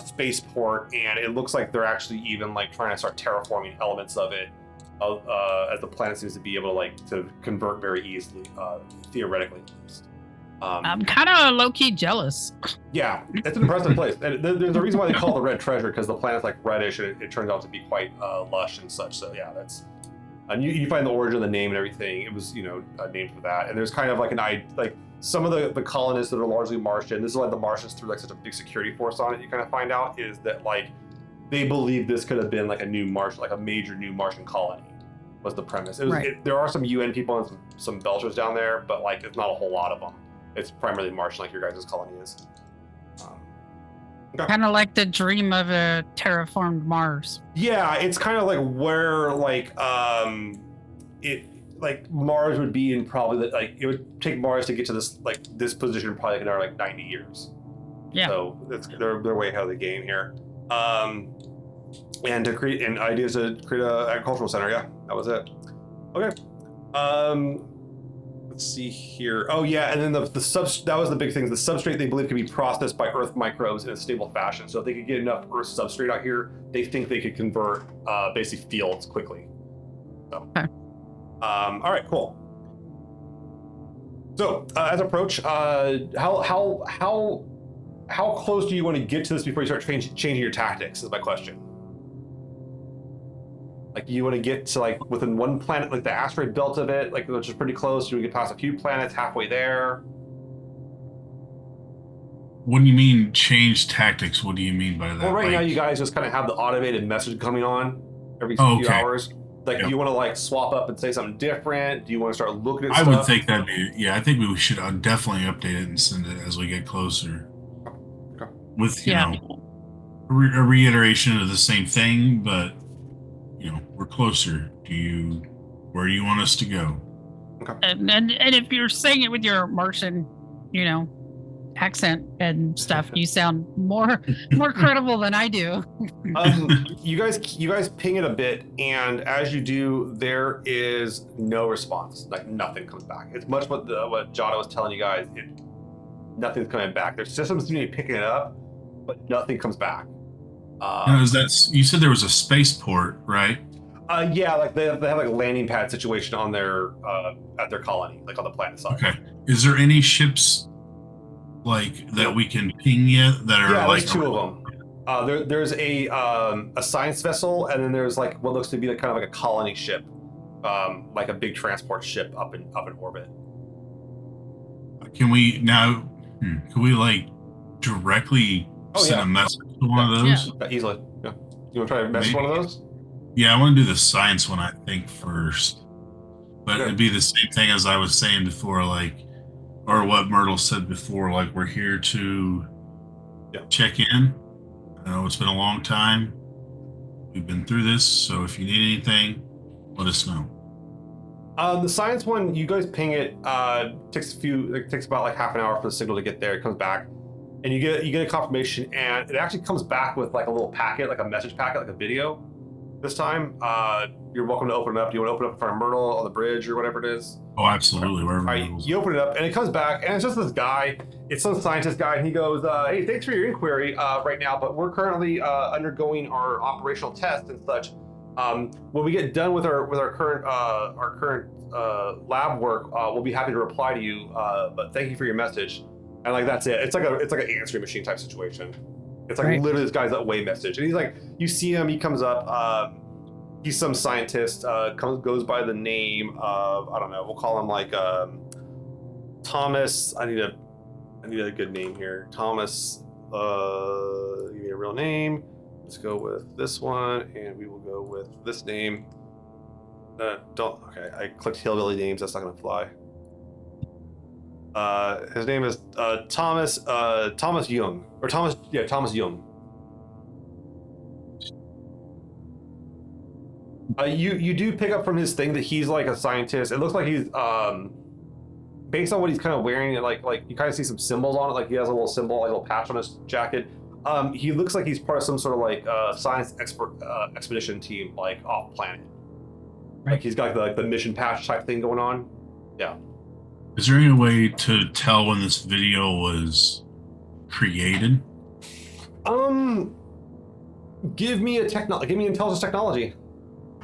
Spaceport, and it looks like they're actually even like trying to start terraforming elements of it, as the planet seems to be able to convert very easily, theoretically at least. I'm kind of low-key jealous. Yeah, it's an impressive place. And there's a reason why they call it the Red Treasure, because the planet's like reddish, and it turns out to be quite lush and such. So yeah, that's. And you find the origin of the name and everything. It was named for that. And there's kind of like some of the colonists that are largely Martian. This is like the Martians threw like such a big security force on it. You kind of find out is that like they believe this could have been like a new Martian, like a major new Martian colony. Was the premise. There are some UN people and some Belchers down there, but like it's not a whole lot of them. It's primarily Martian, like your guys' colony is. Okay. Kind of like the dream of a terraformed Mars. Yeah, it's kind of like where Mars would be in probably it would take Mars to get to this position probably another like 90 years. Yeah. So they're way ahead of the game here. And ideas to create an agricultural center. Yeah, that was it. Okay. Let's see here. Oh yeah, and then that was the big thing. The substrate they believe can be processed by Earth microbes in a stable fashion. So if they could get enough Earth substrate out here, they think they could convert basically fields quickly. So, okay. All right, cool. So as approach, how close do you want to get to this before you start changing your tactics? Is my question. Like you want to get to like within one planet, like the asteroid belt of it, like which is pretty close. You want to get past a few planets halfway there. When you mean change tactics, what do you mean by that? Well, right now you guys just kind of have the automated message coming on every few hours. Like, do you want to like swap up and say something different? Do you want to start looking at stuff? I would think that'd be, I think we should definitely update it and send it as we get closer. Okay. With, a reiteration of the same thing, but, we're closer. Where do you want us to go? Okay. And if you're saying it with your Martian, accent and stuff, you sound more credible than I do. You guys ping it a bit, and as you do, there is no response. Like nothing comes back. It's much what Jada was telling you guys. Nothing's coming back. Their systems seem to be picking it up, but nothing comes back. You said there was a spaceport, right? Yeah, like they have like a landing pad situation on their at their colony, like on the planet side. Okay. Is there any ships like that we can ping yet that are like? There's two of them. There's a science vessel, and then there's like what looks to be like kind of like a colony ship, like a big transport ship up in orbit. Can we like directly send a message to one of those? Yeah, easily. Yeah. You want to try to message one of those? Yeah, I want to do the science one, I think, first. But it'd be the same thing as I was saying before, like, or what Myrtle said before, like, we're here to check in. I know it's been a long time. We've been through this, so if you need anything, let us know. The science one, you guys ping it. It takes about like half an hour for the signal to get there. It comes back, and you get a confirmation, and it actually comes back with like a little packet, like a message packet, like a video. This time, you're welcome to open it up. Do you want to open it up in front of Myrtle on the bridge or whatever it is? Oh, absolutely. Wherever. Right, you open it up, and it comes back, and it's just this guy. It's some scientist guy, and he goes, "Hey, thanks for your inquiry right now, but we're currently undergoing our operational test and such. When we get done with our current lab work, we'll be happy to reply to you. But thank you for your message." And like that's it. It's like an answering machine type situation. It's like literally this guy's away message, and he's like, you see him, he comes up. He's some scientist. Goes by the name of, I don't know. We'll call him like Thomas. I need a good name here. Thomas. Give me a real name. Let's go with this one, and we will go with this name. Okay, I clicked hillbilly names. That's not gonna fly. His name is Thomas Young, or Thomas Young. You do pick up from his thing that he's like a scientist. It looks like he's based on what he's kind of wearing. Like you kind of see some symbols on it. Like he has a little symbol, like a little patch on his jacket. He looks like he's part of some sort of like science expedition team, like off planet. Like he's got the mission patch type thing going on. Yeah. Is there any way to tell when this video was created? Give me intelligence technology.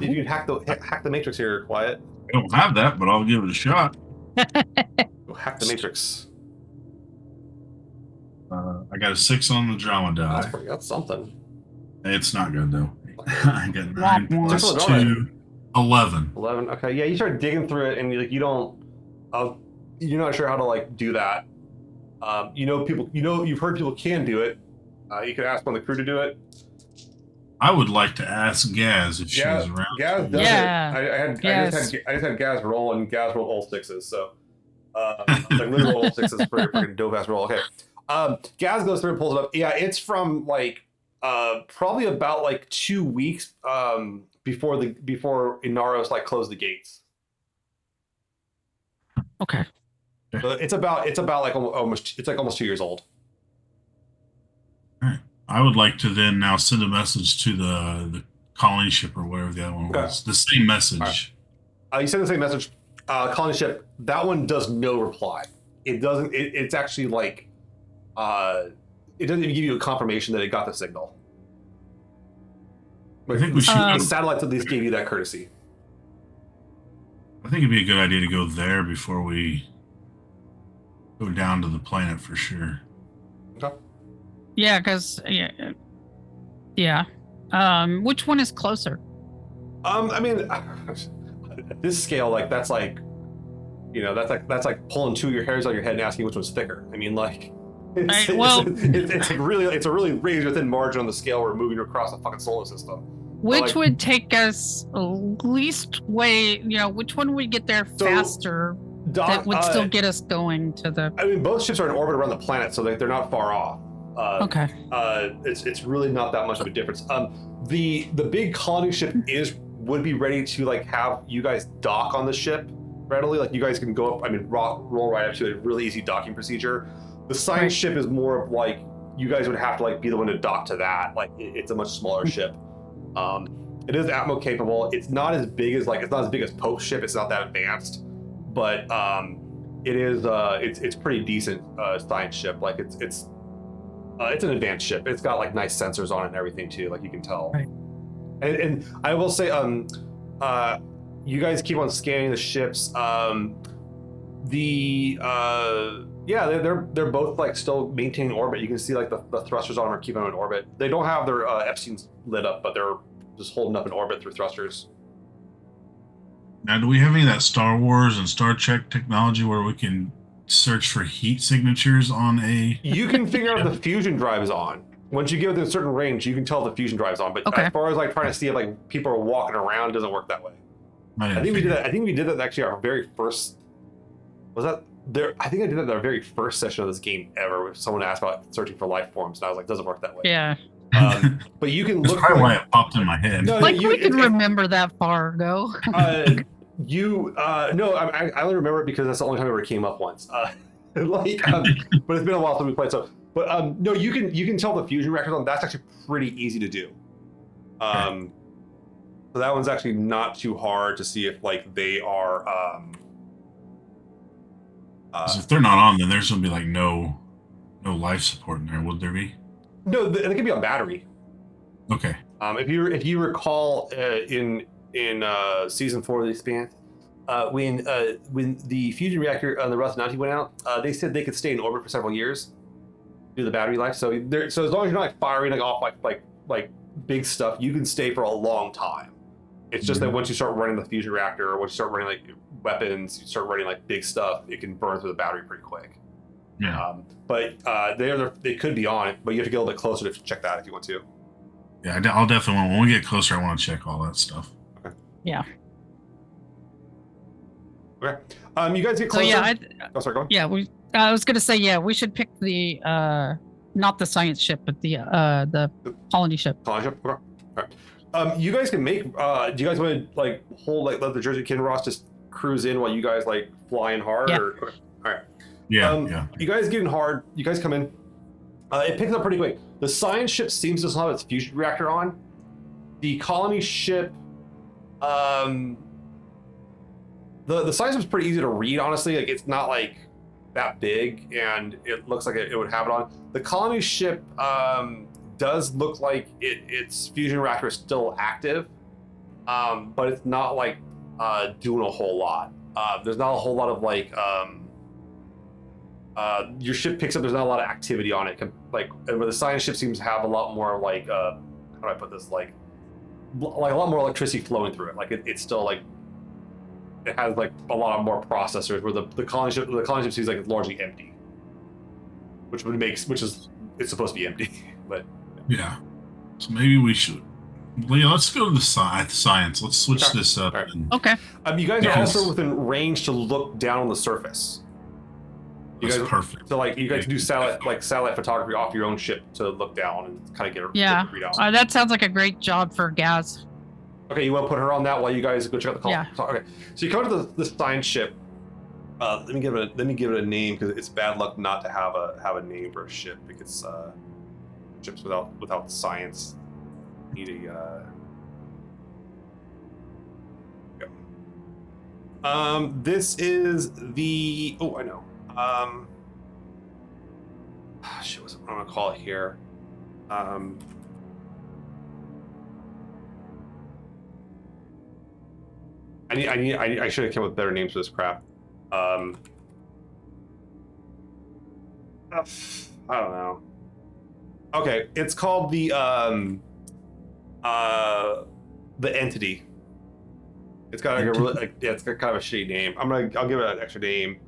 If you can hack the matrix here, Quiet. I don't have that, but I'll give it a shot. Go hack the matrix. I got a 6 on the drama die. That's something. It's not good though. I got 9 plus 2, 11. 11. Okay, yeah, you start digging through it, and you're not sure how to like do that. You've heard people can do it. You could ask one of the crew to do it. I would like to ask Gaz if she was around. Gaz does it. I just had Gaz roll, and Gaz rolled all 6s. So, like literally all 6s for a freaking dope ass roll. Okay. Gaz goes through and pulls it up. Yeah, it's from like probably about like 2 weeks before Inaros like closed the gates. Okay. So it's about like almost 2 years old. All right. I would like to then now send a message to the colony ship or whatever the other one was. The same message. Right. You send the same message. Colony ship. That one does no reply. It doesn't. It's actually like. It doesn't even give you a confirmation that it got the signal. I think we should. The satellites at least gave you that courtesy. I think it'd be a good idea to go there before we go down to the planet for sure. Okay. Yeah, because yeah. Which one is closer? I mean, at this scale, like that's like pulling 2 of your hairs out of your head and asking which one's thicker. I mean, like. It's a really razor thin margin on the scale we're moving across the fucking solar system. Which would take us least way, which one would get there faster that would still get us going to the... I mean, both ships are in orbit around the planet, so they're not far off. Okay. It's really not that much of a difference. The big colony ship is would be ready to like have you guys dock on the ship readily. Like you guys can go up. I mean, roll right up to a really easy docking procedure. The science ship is more of like you guys would have to like be the one to dock to that. Like it's a much smaller ship. It is Atmo capable. It's not as big as Pope's ship. It's not that advanced, but it is. It's pretty decent science ship. Like it's an advanced ship. It's got like nice sensors on it and everything too. Like you can tell. Right. And I will say, you guys keep on scanning the ships. They're both like still maintaining orbit. You can see like the thrusters on them are keeping them in orbit. They don't have their Epstein's lit up, but they're just holding up in orbit through thrusters. Now, do we have any of that Star Wars and Star Trek technology where we can search for heat signatures on a... You can figure out if the fusion drive is on. Once you get within a certain range, you can tell if the fusion drive's on. But as far as like trying to see if like people are walking around, it doesn't work that way. I think we did that. I think we did that actually our very first... Was that there? I think I did that in our very first session of this game ever. Someone asked about searching for life forms, and I was like, doesn't work that way. Yeah. But you can look. That's probably why it popped in my head. No, we can remember that far ago. I only remember it because that's the only time it ever came up once. But it's been a while since we played. So, but no, you can tell the fusion reactors on. That's actually pretty easy to do. So that one's actually not too hard to see if like they are. If they're not on, then there's gonna be like no life support in there, would there be? No, they can be on battery. Okay. If you recall in season 4 of the Expanse, when the fusion reactor on the Rocinante went out, they said they could stay in orbit for several years, do the battery life. So as long as you're not like firing like off like big stuff, you can stay for a long time. It's just that once you start running the fusion reactor, or once you start running like weapons, you start running like big stuff, it can burn through the battery pretty quick. Yeah. But they could be on it, but you have to get a little bit closer to check that if you want to. Yeah, I'll definitely when we get closer, I want to check all that stuff. Okay. Yeah. Okay. You guys get closer. So yeah, sorry, go on. Yeah, I was gonna say we should pick the not the science ship, but the colony ship. Colony ship. Okay. All right. You guys can make. Do you guys want to like let the Jersey Kinross just cruise in while you guys like fly in hard? Yeah. Or, okay. All right. Yeah. You guys get in hard. You guys come in. It picks up pretty quick. The science ship seems to still have its fusion reactor on. The colony ship, the science ship's pretty easy to read, honestly. Like it's not like that big, and it looks like it would have it on. The colony ship does look like its fusion reactor is still active, but it's not like doing a whole lot. There's not a whole lot of like. Your ship picks up. There's not a lot of activity on it. Like, where the science ship seems to have a lot more like, how do I put this? Like a lot more electricity flowing through it. Like it's still like it has like a lot more processors. Where the colony ship seems like it's largely empty, which it's supposed to be empty. But yeah, so maybe we should. Leah, let's go to the science. Let's switch this up. Right. Okay. You guys are also within range to look down on the surface. That's perfect. So like you guys do satellite photography off your own ship to look down and kind of get a readout. That sounds like a great job for Gaz. Okay, you want to put her on that while you guys go check out the call? Yeah. Okay, so you come to the science ship. Let me give it a name because it's bad luck not to have a name for a ship because ships without science need a. This is the. Oh, I know. Shit, what's I'm gonna call it here? I should have come up with better names for this crap. I don't know. Okay, it's called the entity. It's got like it's got kind of a shitty name. I'll give it an extra name.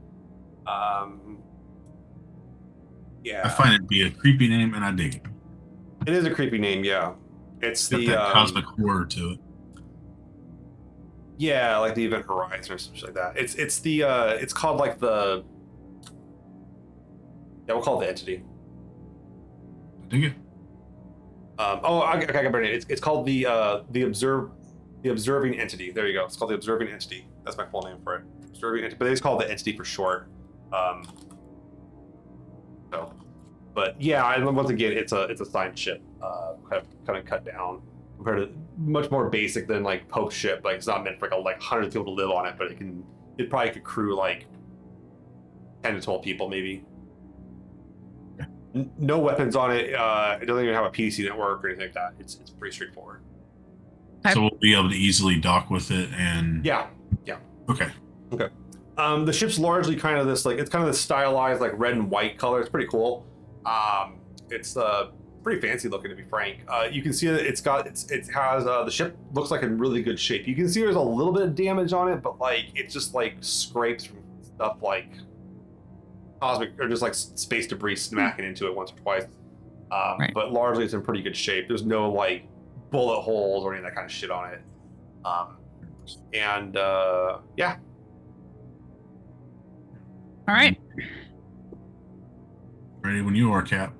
Yeah. I find it to be a creepy name, and I dig it. It is a creepy name, yeah. It's got that cosmic horror to it. Yeah, like the Event Horizon or something like that. It's called like the. Yeah, we'll call it the entity. I dig it. I got a better name. It's called the The observing entity. There you go. It's called the observing entity. That's my full name for it. Observing entity, but they just call it the entity for short. But yeah, once again, it's a science ship, kind of cut down compared to much more basic than like Pope's ship. Like it's not meant for like hundreds of people to live on it, but it probably could crew like 10 to 12 people maybe. No weapons on it. It doesn't even have a PC network or anything like that. It's pretty straightforward. So we'll be able to easily dock with it and. Yeah. Okay. The ship's largely kind of this it's kind of this stylized like red and white color. It's pretty cool. It's pretty fancy looking, to be frank. You can see that it has the ship looks like in really good shape. You can see there's a little bit of damage on it, but like it's just like scrapes from stuff like cosmic or just like space debris smacking into it once or twice. Right. But largely it's in pretty good shape. There's no like bullet holes or any of that kind of shit on it. Yeah. All right. Ready when you are, Cap.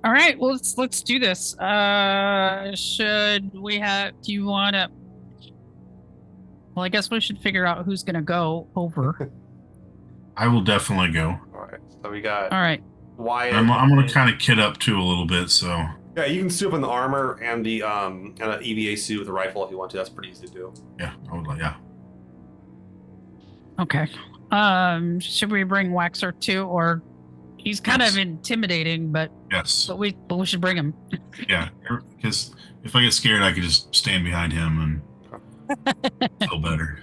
All right. Well, let's do this. Should we have? Do you want to? Well, I guess we should figure out who's going to go over. I will definitely go. All right. So we got. All right. Wyatt. I'm going to kind of kit up too a little bit, so. Yeah, you can suit up in the armor and the and an EVA suit with a rifle if you want to. That's pretty easy to do. Yeah, I would like. Yeah. Okay. Should we bring Waxer too, or he's kind of intimidating, but yes, but we should bring him. Yeah, because if I get scared, I could just stand behind him and feel better.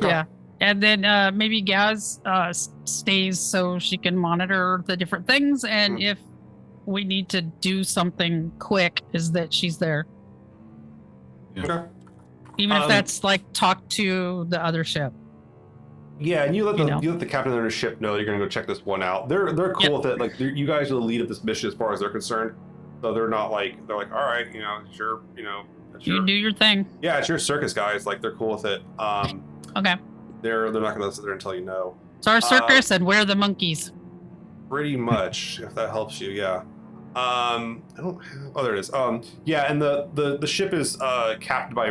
Yeah, and then maybe Gaz stays so she can monitor the different things, and if we need to do something quick, is that she's there. Yeah. Okay. Even if that's like talk to the other ship. Yeah, and you let the captain of the ship know you're gonna go check this one out. They're cool with it. Like you guys are the lead of this mission as far as they're concerned. So they're like, all right, sure, You do your thing. Yeah, it's your circus, guys. Like they're cool with it. Okay. They're not gonna sit there and tell you no. It's our circus, and we're the monkeys. Pretty much, if that helps you, yeah. I don't have, there it is. Yeah, and the ship is captained by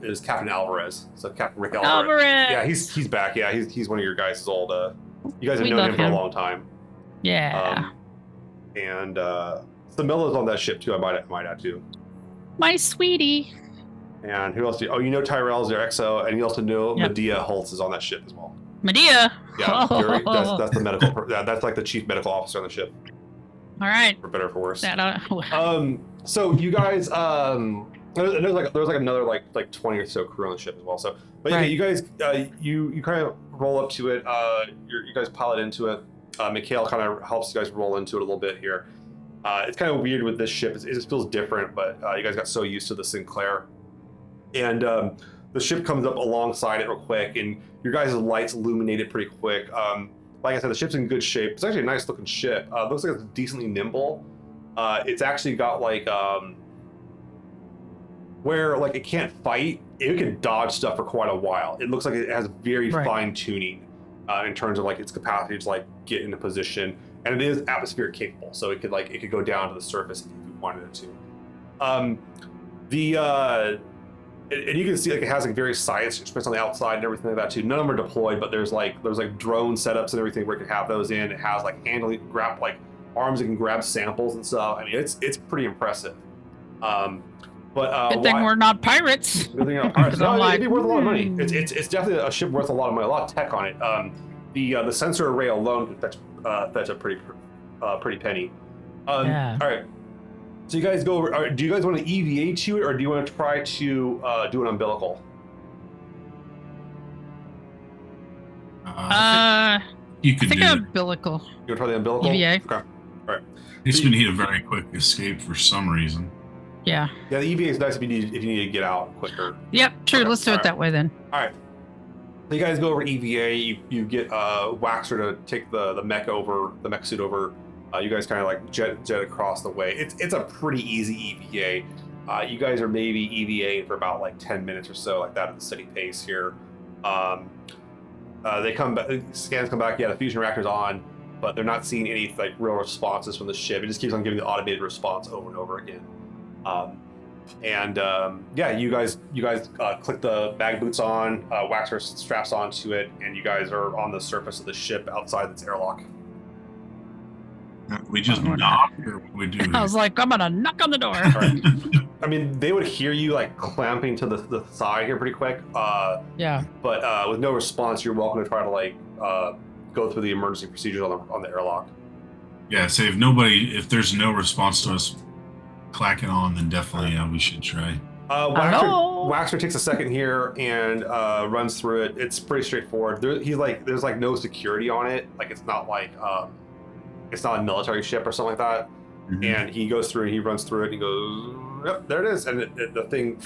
is Captain Alvarez. So Captain Rick Alvarez. Yeah, he's back. Yeah, he's one of your guys' old. You guys have known him for a long time. Yeah. And Samilla's on that ship too. I might add too. My sweetie. And who else do you? Oh, you know Tyrell's their XO, and you also know Medea Holtz is on that ship as well. Medea. Yeah, that's the medical. That's like the chief medical officer on the ship. All right. For better or for worse. That, So you guys, there's like another like 20 or so crew on the ship as well. So, but yeah, you guys, you kind of roll up to it. You guys pilot into it. Mikhail kind of helps you guys roll into it a little bit here. It's kind of weird with this ship. It just feels different, but you guys got so used to the Sinclair, and the ship comes up alongside it real quick, and your guys' lights illuminate it pretty quick. Like I said, the ship's in good shape. It's actually a nice looking ship. It looks like it's decently nimble. It's actually got like where like it can't fight, it can dodge stuff for quite a while. It looks like it has very fine tuning in terms of like its capacity to like get into position, and it is atmospheric capable, so it could go down to the surface if you wanted it to. And you can see like it has like various science instruments on the outside and everything like that too. None of them are deployed, but there's like drone setups and everything where it can have those in. It has like grab like arms that can grab samples and stuff. I mean, it's pretty impressive. Good thing we're not pirates. Good thing you're not pirates. No, it'd be worth a lot of money. It's definitely a ship worth a lot of money. A lot of tech on it. The sensor array alone could fetch a pretty penny. All right. So you guys go over. Do you guys want to EVA to it, or do you want to try to do an umbilical? You can do umbilical. You want to try the umbilical? EVA. Okay. All right. It's going to need a very quick escape for some reason. Yeah. Yeah, the EVA is nice if you need to get out quicker. Yep. True. Okay. Let's do it that way then. All right. So you guys go over EVA. You get Waxer to take the mech suit over. You guys kind of like jet across the way. It's a pretty easy EVA. You guys are maybe EVAing for about like 10 minutes or so, like that at the steady pace here. They come back, scans come back. Yeah, the fusion reactor's on, but they're not seeing any like real responses from the ship. It just keeps on giving the automated response over and over again. And you guys click the bag boots on, Waxer straps onto it, and you guys are on the surface of the ship outside its airlock. We just knock, or what we do? I was like, I'm gonna knock on the door. Right. I mean, they would hear you like clamping to the side here pretty quick. Yeah. But with no response, you're welcome to try to like go through the emergency procedures on the airlock. Yeah. Say if there's no response to us clacking on, then definitely we should try. Waxer takes a second here and runs through it. It's pretty straightforward. There's like no security on it. Like it's not a military ship or something like that. Mm-hmm. And he goes through and he runs through it and he goes, yep, there it is. And the thing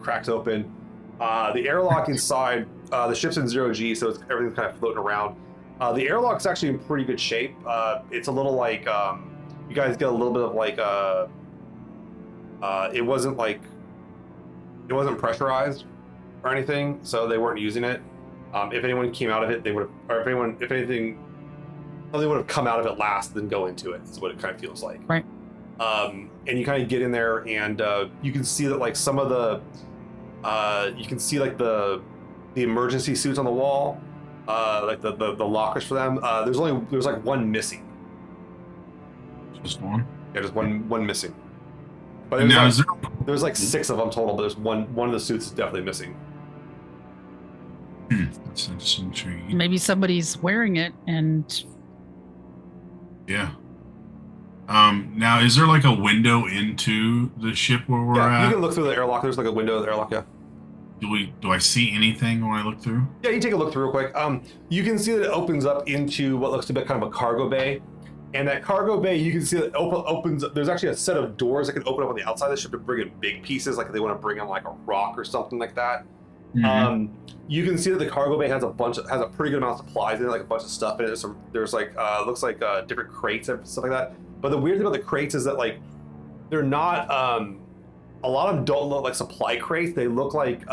cracks open. The airlock inside, the ship's in 0G, so everything's kind of floating around. The airlock's actually in pretty good shape. It's a little like, you guys get a little bit of like, it wasn't pressurized or anything, so they weren't using it. If anyone came out of it, they would have, or if anything, they would have come out of it last, then go into it. Is what it kind of feels like. Right. And you kind of get in there, and you can see that like some of the, you can see like the emergency suits on the wall, like the lockers for them. There's like one missing. Just one. Yeah, just one missing. But there's like 6 of them total, but there's one of the suits is definitely missing. That's intriguing. Maybe somebody's wearing it and. Yeah. Now, is there like a window into the ship where we're at? You can look through the airlock. There's like a window in the airlock. Yeah. Do I see anything when I look through? Yeah, you take a look through real quick. You can see that it opens up into what looks to be kind of a cargo bay. And that cargo bay, you can see that opens. There's actually a set of doors that can open up on the outside of the ship to bring in big pieces, like if they want to bring in like a rock or something like that. Mm-hmm. You can see that the cargo bay has a pretty good amount of supplies in it, like a bunch of stuff in it. There's like looks like different crates and stuff like that. But the weird thing about the crates is that like they're not. A lot of them don't look like supply crates. They look like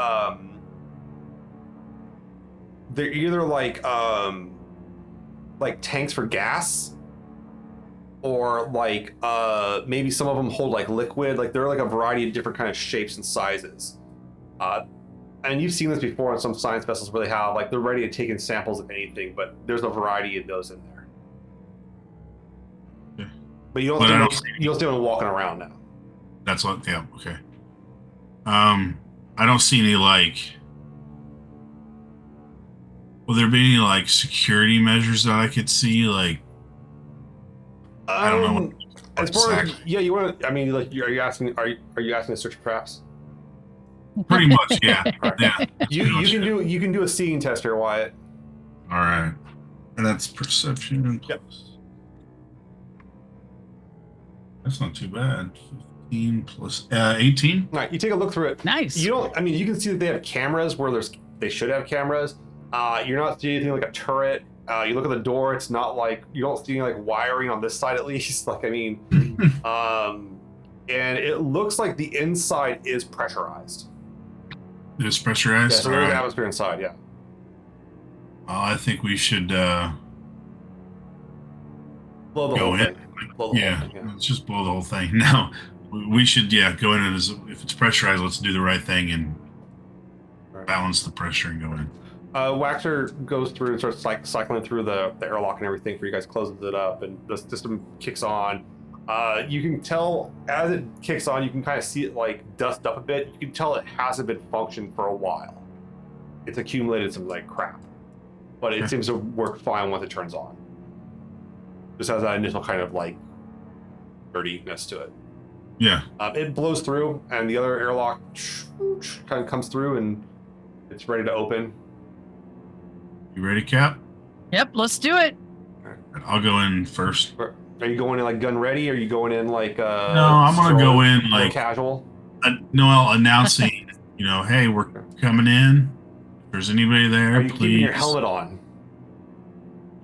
they're either like tanks for gas, or like maybe some of them hold like liquid. Like they're like a variety of different kind of shapes and sizes. And you've seen this before on some science vessels where they have like they're ready to take in samples of anything, but there's a variety of those in there. Yeah. But you don't see them walking around now. That's what. Yeah. Okay. I don't see any like. Will there be any like security measures that I could see? Like, I don't know. As far as you want to. I mean, like, are you asking to search for traps? Pretty much, yeah. Right. Yeah. You can do a seeing test here, Wyatt. All right, and that's perception. Yep. That's not too bad. 15 plus 18. All right, you take a look through it. Nice. You don't. I mean, you can see that they have cameras where they should have cameras. You're not seeing anything like a turret. You look at the door. It's not like you don't see any like wiring on this side at least. Like I mean, and it looks like the inside is pressurized. It's pressurized. Yeah, so there's atmosphere inside. Yeah. I think we should blow the whole thing. Yeah, let's just blow the whole thing. No, we should go in, and if it's pressurized, let's do the right thing and balance the pressure and go in. Waxer goes through and starts like cycling through the airlock and everything for you guys, closes it up, and the system kicks on. You can tell as it kicks on, you can kind of see it like dust up a bit. You can tell it hasn't been functioning for a while. It's accumulated some like crap, but it seems to work fine once it turns on. Just has that initial kind of like dirtiness to it. Yeah. It blows through, and the other airlock kind of comes through, and it's ready to open. You ready, Cap? Yep, let's do it. I'll go in first. Are you going in like gun ready? Or are you going in like no, I'm gonna go in like casual. Announcing, hey, we're coming in. If there's anybody there, are you please. keeping your helmet on?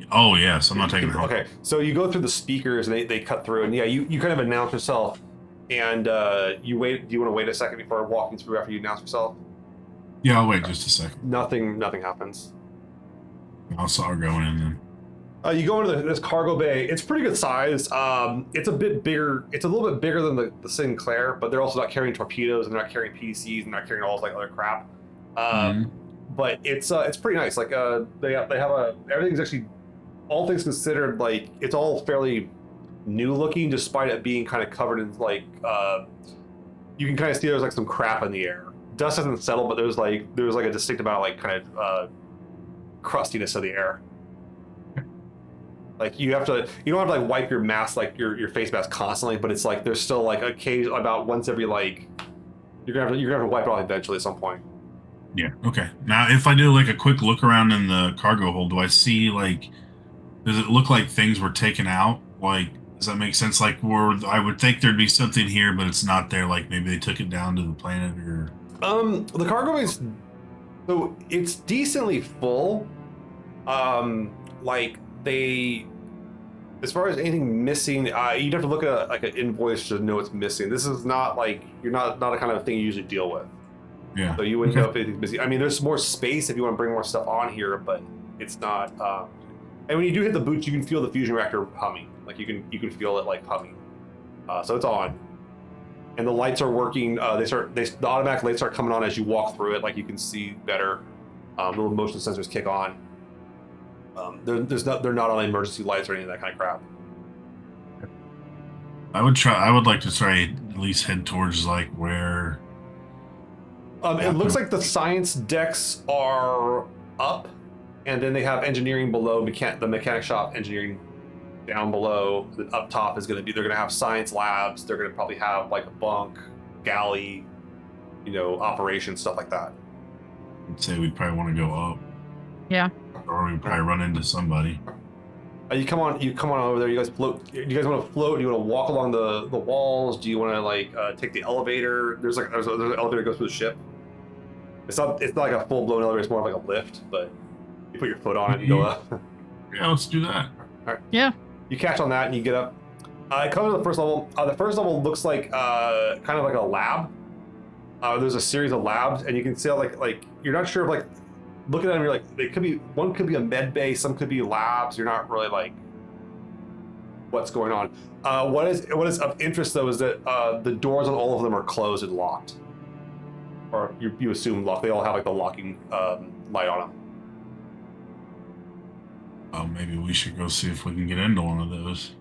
Oh yes, I'm not taking the helmet. Okay, so you go through the speakers and they cut through, and you kind of announce yourself, and you wait. Do you want to wait a second before walking through after you announce yourself? Yeah, I'll wait just a second. Nothing happens. I'll start going in then. You go into this cargo bay. It's pretty good size. It's a bit bigger. It's a little bit bigger than the Sinclair, but they're also not carrying torpedoes and they're not carrying PCs and not carrying all this like other crap. But it's pretty nice. Like they have everything's actually, all things considered, like it's all fairly new looking, despite it being kind of covered in like you can kind of see there's like some crap in the air. Dust hasn't settled, but there's like a distinct amount of like kind of crustiness of the air. Like you don't have to like wipe your mask, like your face mask constantly, but it's like there's still like about once every like you're gonna have to wipe it off eventually at some point. Yeah. Okay. Now, if I do like a quick look around in the cargo hold, do I see like, does it look like things were taken out? Like, does that make sense? Like, I would think there'd be something here, but it's not there. Like maybe they took it down to the planet or. The cargo is, so it's decently full. Like they, as far as anything missing, you'd have to look at like an invoice to know what's missing. This is not like, you're not a kind of thing you usually deal with. Yeah. So you wouldn't know if anything's missing. I mean, there's more space if you want to bring more stuff on here, but it's not. And when you do hit the boots, you can feel the fusion reactor humming. Like you can feel it like humming. So it's on, and the lights are working. The automatic lights start coming on as you walk through it. Like you can see better. Little motion sensors kick on. They're not on emergency lights or any of that kind of crap. I would like to try at least head towards like where. It looks like the science decks are up, and then they have engineering below. The mechanic shop engineering down below. Up top is they're going to have science labs. They're going to probably have like a bunk, galley, operations, stuff like that. I'd say we'd probably want to go up. Yeah. Or we'd probably run into somebody. You come on over there. You guys float. Do you guys want to float? Do you want to walk along the walls? Do you want to like take the elevator? There's an elevator that goes through the ship. It's not like a full blown elevator. It's more of like a lift, but you put your foot on it and go up. Yeah, let's do that. All right. Yeah. You catch on that and you get up. It comes to the first level. The first level looks like kind of like a lab. There's a series of labs, and you can see how, like you're not sure if like looking at them, you're like one could be a med bay, some could be labs. You're not really like what's going on. What is of interest though is that the doors on all of them are closed and locked, or you assume locked. They all have like the locking light on them. Oh, maybe we should go see if we can get into one of those.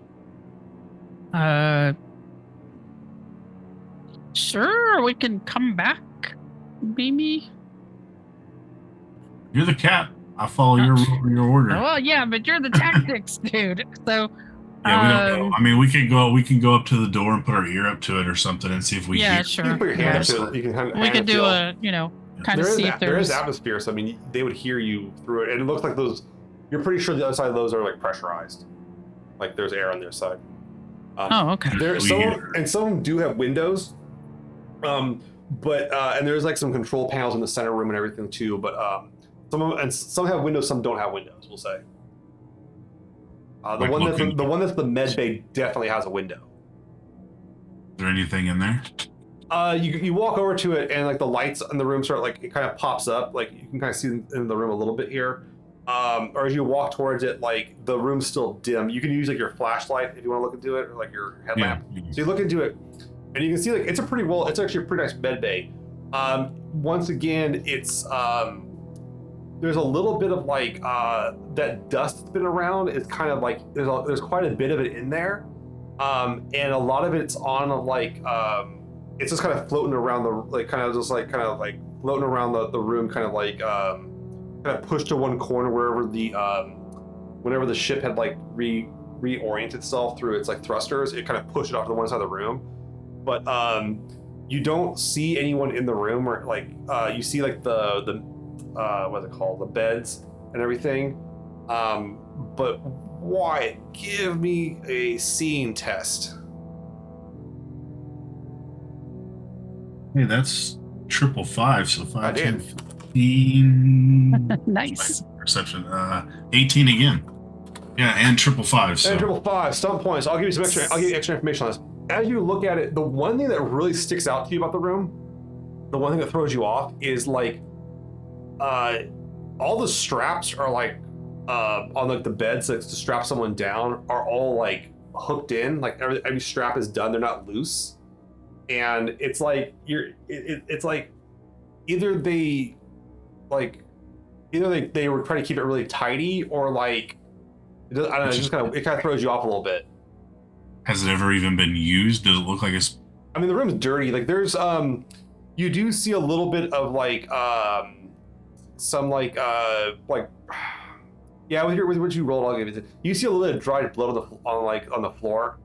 Sure, we can come back, maybe. You're the cap. I follow your order. Well, yeah, but you're the tactics dude. So yeah, we don't know. I mean, we can go up to the door and put our ear up to it or something and see if we hear. You Sure. can put your hand up to it. You can we could do kind of see if there is atmosphere. So I mean, they would hear you through it, and it looks like those. You're pretty sure the other side of those are like pressurized, like there's air on their side. Okay. Some do have windows, but and there's like some control panels in the center room and everything too. But some have windows, some don't have windows. We'll say. The one that's the med bay definitely has a window. Is there anything in there? You walk over to it and like the lights in the room start like it kind of pops up, like you can kind of see in the room a little bit here. Or as you walk towards it, like the room's still dim. You can use like your flashlight if you want to look into it, or like your headlamp. Yeah. So you look into it, and you can see like it's actually a pretty nice med bay. Once again, it's there's a little bit of like that dust that's been around. It's kind of like there's quite a bit of it in there, and a lot of it's on like it's just kind of floating around floating around the room, kind of like. Kind of pushed to one corner whenever the ship had like reoriented itself through its like thrusters, it kind of pushed it off to the one side of the room. But you don't see anyone in the room, or like you see like the what's it called, the beds and everything. But why? Give me a scene test. Hey, that's 555, so 5, 10, 15. Nice. Perception. 18 again. Yeah, and 555. So. And 555. Stun points. I'll give you extra information on this. As you look at it, the one thing that really sticks out to you about the room, the one thing that throws you off, is like all the straps are like on like the beds to strap someone down are all like hooked in. Like every strap is done. They're not loose, and it's like it's like either they were trying to keep it really tidy, or like I don't know. It kind of throws you off a little bit. Has it ever even been used? Does it look like it's? I mean, the room's dirty. Like there's you do see a little bit of like some like yeah, with what you rolled, I'll give it. You see a little bit of dried blood on the floor.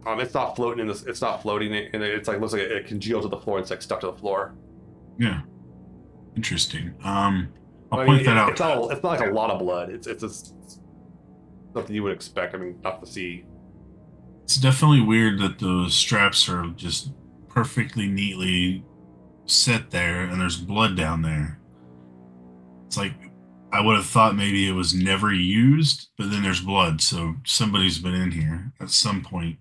It's not floating in this. It's not floating in it. It's like looks like it congealed to the floor. It's like stuck to the floor. Yeah, interesting. I'll point that out. It's not like a lot of blood. It's just something you would expect. I mean, not to see. It's definitely weird that those straps are just perfectly neatly set there, and there's blood down there. It's like I would have thought maybe it was never used, but then there's blood, so somebody's been in here at some point.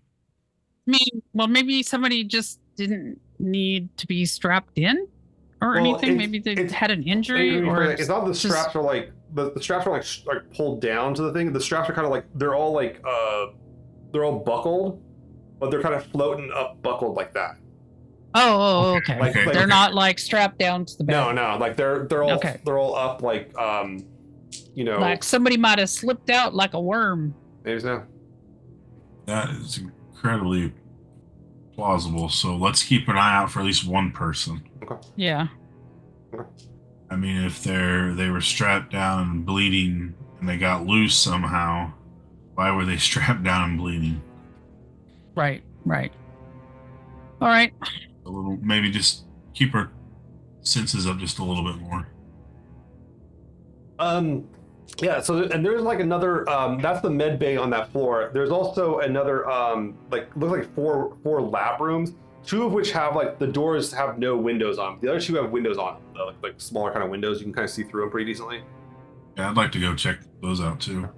I mean, well, maybe somebody just didn't need to be strapped in or anything. Maybe they had an injury, or it's not the straps are like the straps are like pulled down to the thing. The straps are kind of like they're all buckled, but they're kind of floating up buckled like that. Oh, okay. Like they're not like strapped down to the bed. No, like they're all up like like somebody might have slipped out like a worm. Maybe so. That is incredibly plausible. So let's keep an eye out for at least one person. Okay. Yeah. Okay. I mean, if they were strapped down and bleeding and they got loose somehow, why were they strapped down and bleeding? Right. All right. A little, maybe just keep her senses up just a little bit more. Yeah, so and there's like another that's the med bay on that floor. There's also another like looks like four lab rooms, two of which have like the doors have no windows on them. The other two have windows on them, like smaller kind of windows. You can kind of see through them pretty decently. Yeah, I'd like to go check those out too.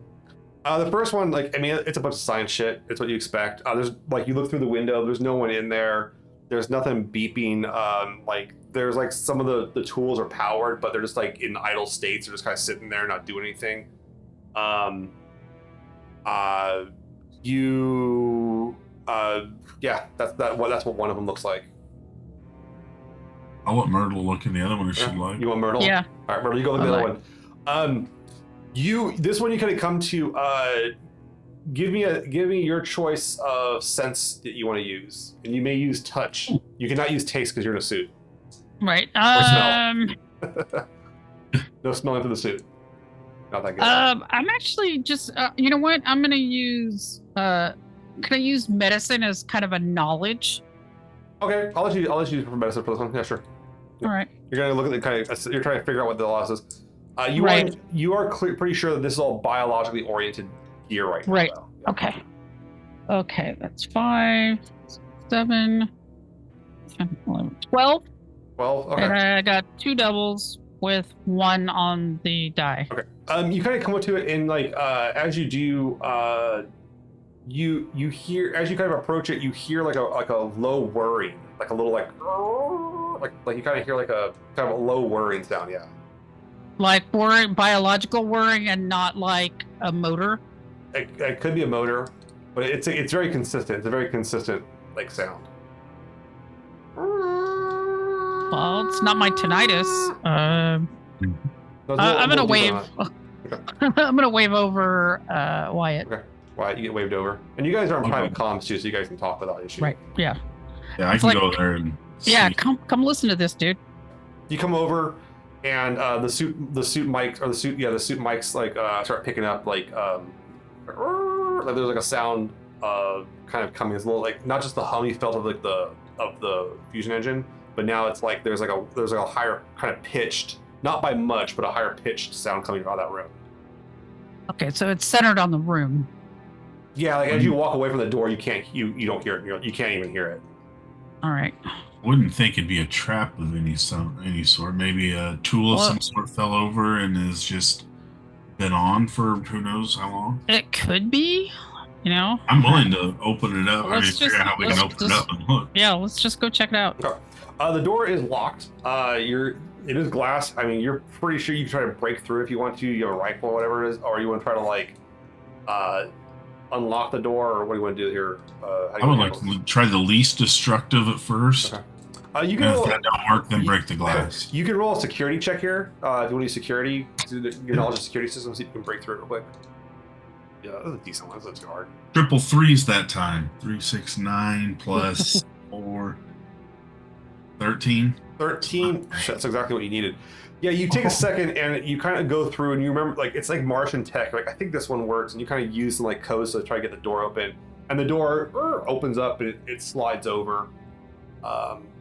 The first one, like, I mean, it's a bunch of science shit. It's what you expect. There's like, you look through the window, there's no one in there. There's nothing beeping. Like there's like some of the tools are powered, but they're just like in idle states. They're just kind of sitting there, not doing anything. Yeah, that's what one of them looks like. I'll let Myrtle look in the other one if she'd like. You want Myrtle? Yeah. All right, Myrtle, you go look at the other one. This one you kind of come to. Give me your choice of sense that you want to use, and you may use touch. You cannot use taste because you're in a suit. Right. Or smell. No smelling through the suit. Not that good. I'm actually just. You know what? I'm gonna use. Can I use medicine as kind of a knowledge? Okay, I'll let you use for medicine for this one. Yeah, sure. All right. You're gonna look at the kind of. You're trying to figure out what the loss is. You are pretty sure that this is all biologically oriented gear right now. Right. Though. Yeah. Okay, that's 5, 7, 10, 11, 12. 12. Okay. And I got 2 doubles with 1 on the die. Okay. You kind of come up to it, and like as you do, you hear, as you kind of approach it, you hear like a low whirring, like a little like you kind of hear like a kind of a low whirring sound. Yeah. Like whirring, biological whirring, and not like a motor. It could be a motor, but it's very consistent. It's a very consistent like sound. Well, it's not my tinnitus. I'm gonna wave. Okay. I'm gonna wave over Wyatt. Okay. Wyatt, you get waved over, and you guys are on private comms too, so you guys can talk without issue. Right. Yeah. Yeah, I can go there and see. Yeah, come listen to this, dude. You come over, and the suit mics like start picking up like there's like a sound kind of coming. It's a little like not just the hum you felt of like the fusion engine, but now it's like there's like a higher kind of pitched, not by much, but a higher pitched sound coming out of that room. Okay, so it's centered on the room. Yeah, like as you walk away from the door, you don't hear it. You can't even hear it. All right. Wouldn't think it'd be a trap of any sort. Maybe a tool of some sort fell over and has just been on for who knows how long. It could be, you know. I'm willing to open it up. Figure out how we can open it up and look. Yeah, let's just go check it out. Okay. The door is locked. It is glass. I mean, you're pretty sure you can try to break through if you want to. You have a rifle or whatever it is, or you want to try to like unlock the door, or what do you want to do here? I would like to try the least destructive at first. Okay. You can and roll, if that don't work, then break the glass. You can roll a security check here. If you want to use security, your knowledge of security systems, you can break through it real quick. Yeah, that's a decent one. That's hard. Triple threes that time. 3, 6, 9 plus 4. 13. 13. That's exactly what you needed. Yeah, you take a second and you kind of go through and you remember, like, it's like Martian tech. Like, I think this one works, and you kind of use some like codes to try to get the door open. And the door opens up and it slides over.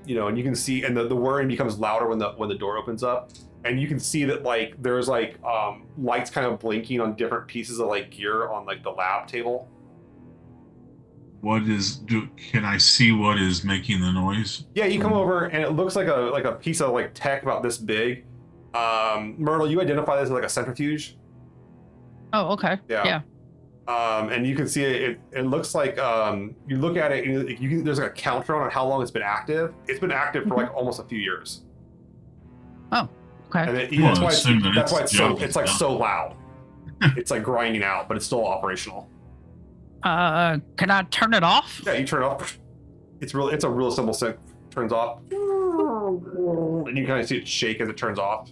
And you can see, and the whirring becomes louder when the door opens up, and you can see that like there's like lights kind of blinking on different pieces of like gear on like the lab table. Can I see what is making the noise? Yeah, you come over and it looks like a piece of like tech about this big. Myrtle, you identify this as like a centrifuge. Oh, okay. Yeah. And you can see it looks like you look at it and there's like a counter on how long it's been active. It's been active for like almost a few years. Oh, okay. And that's why it's like so loud. It's like grinding out, but it's still operational. Can I turn it off? Yeah, you turn it off. It's a real simple thing. Turns off. And you kind of see it shake as it turns off.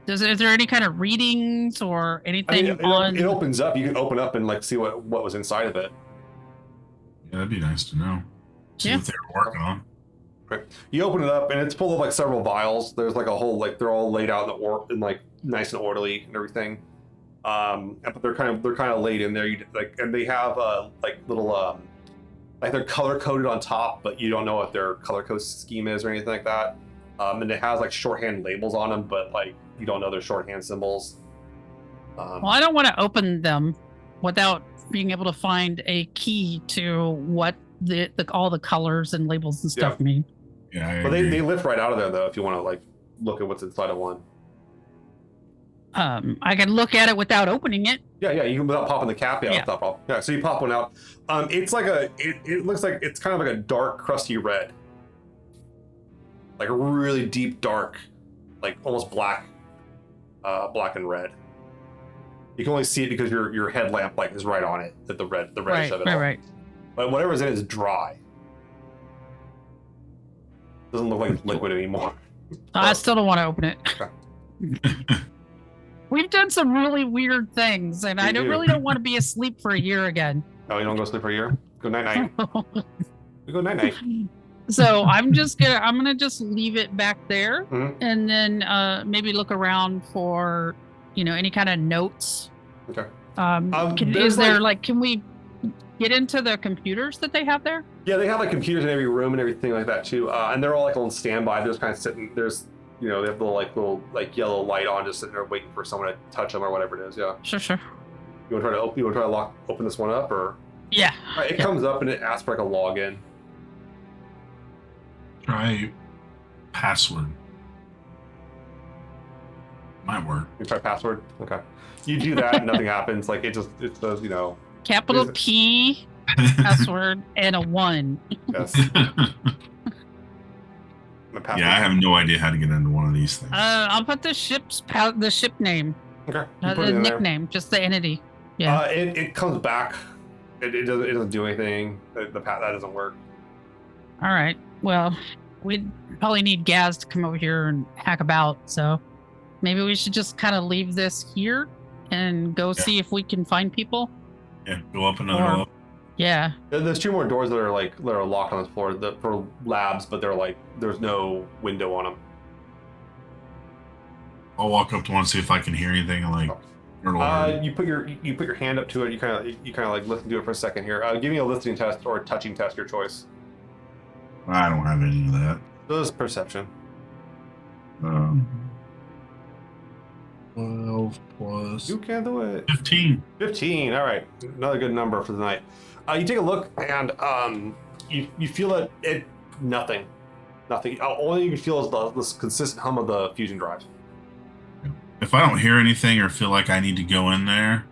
Is there any kind of readings or anything on? It opens up. You can open up and like see what was inside of it. Yeah, that'd be nice to know. See what they're working on. Right. You open it up and it's full of like several vials. There's like a whole like they're all laid out in like nice and orderly and everything. But they're kind of laid in there. And they have like little like they're color coded on top, but you don't know what their color code scheme is or anything like that. And it has like shorthand labels on them, but like you don't know their shorthand symbols. Well, I don't want to open them without being able to find a key to what all the colors and labels and stuff mean. Yeah, but they lift right out of there though if you want to like look at what's inside of one. I can look at it without opening it. Yeah, you can without popping the cap. Yeah, so you pop one out. It's like it looks like it's kind of like a dark, crusty red, like a really deep dark, like almost black and red. You can only see it because your headlamp like is right on it. That the reddish of it. Right. But whatever's in it is dry. Doesn't look like liquid anymore. I still don't want to open it. Okay. We've done some really weird things, and I really don't want to be asleep for a year again. Oh, you don't go sleep for a year? Go night-night. We go night-night. So I'm gonna just leave it back there, and then maybe look around for any kind of notes. Okay. Can we get into the computers that they have there? Yeah, they have like computers in every room and everything like that too, and they're all like on standby. They're just kind of sitting. They have the little yellow light on, just sitting there waiting for someone to touch them or whatever it is. Yeah. Sure. You want to try to open this one up, or? Yeah. Right, it comes up and it asks for like a login. Try password. Might work. You try password. Okay. You do that, and nothing happens. Like it says, Capital P, password, and a 1. Yes. Yeah, I have no idea how to get into one of these things. I'll put the ship name. Okay. The nickname, just the entity. Yeah. It comes back. It doesn't do anything. That doesn't work. All right. Well, we'd probably need Gaz to come over here and hack about. So maybe we should just kind of leave this here and go see if we can find people. Yeah. Go up another level. Yeah. There's 2 more doors that are locked on this floor for labs, but they're like there's no window on them. I'll walk up to one and see if I can hear anything you put your hand up to it. You kind of like listen to it for a second here. Give me a listening test or a touching test, your choice. I don't have any of that. So this is perception. 12 plus. You can do it. 15. 15. All right, another good number for the night. You take a look and you feel that nothing. All you can feel is this consistent hum of the fusion drive. If I don't hear anything or feel like I need to go in there,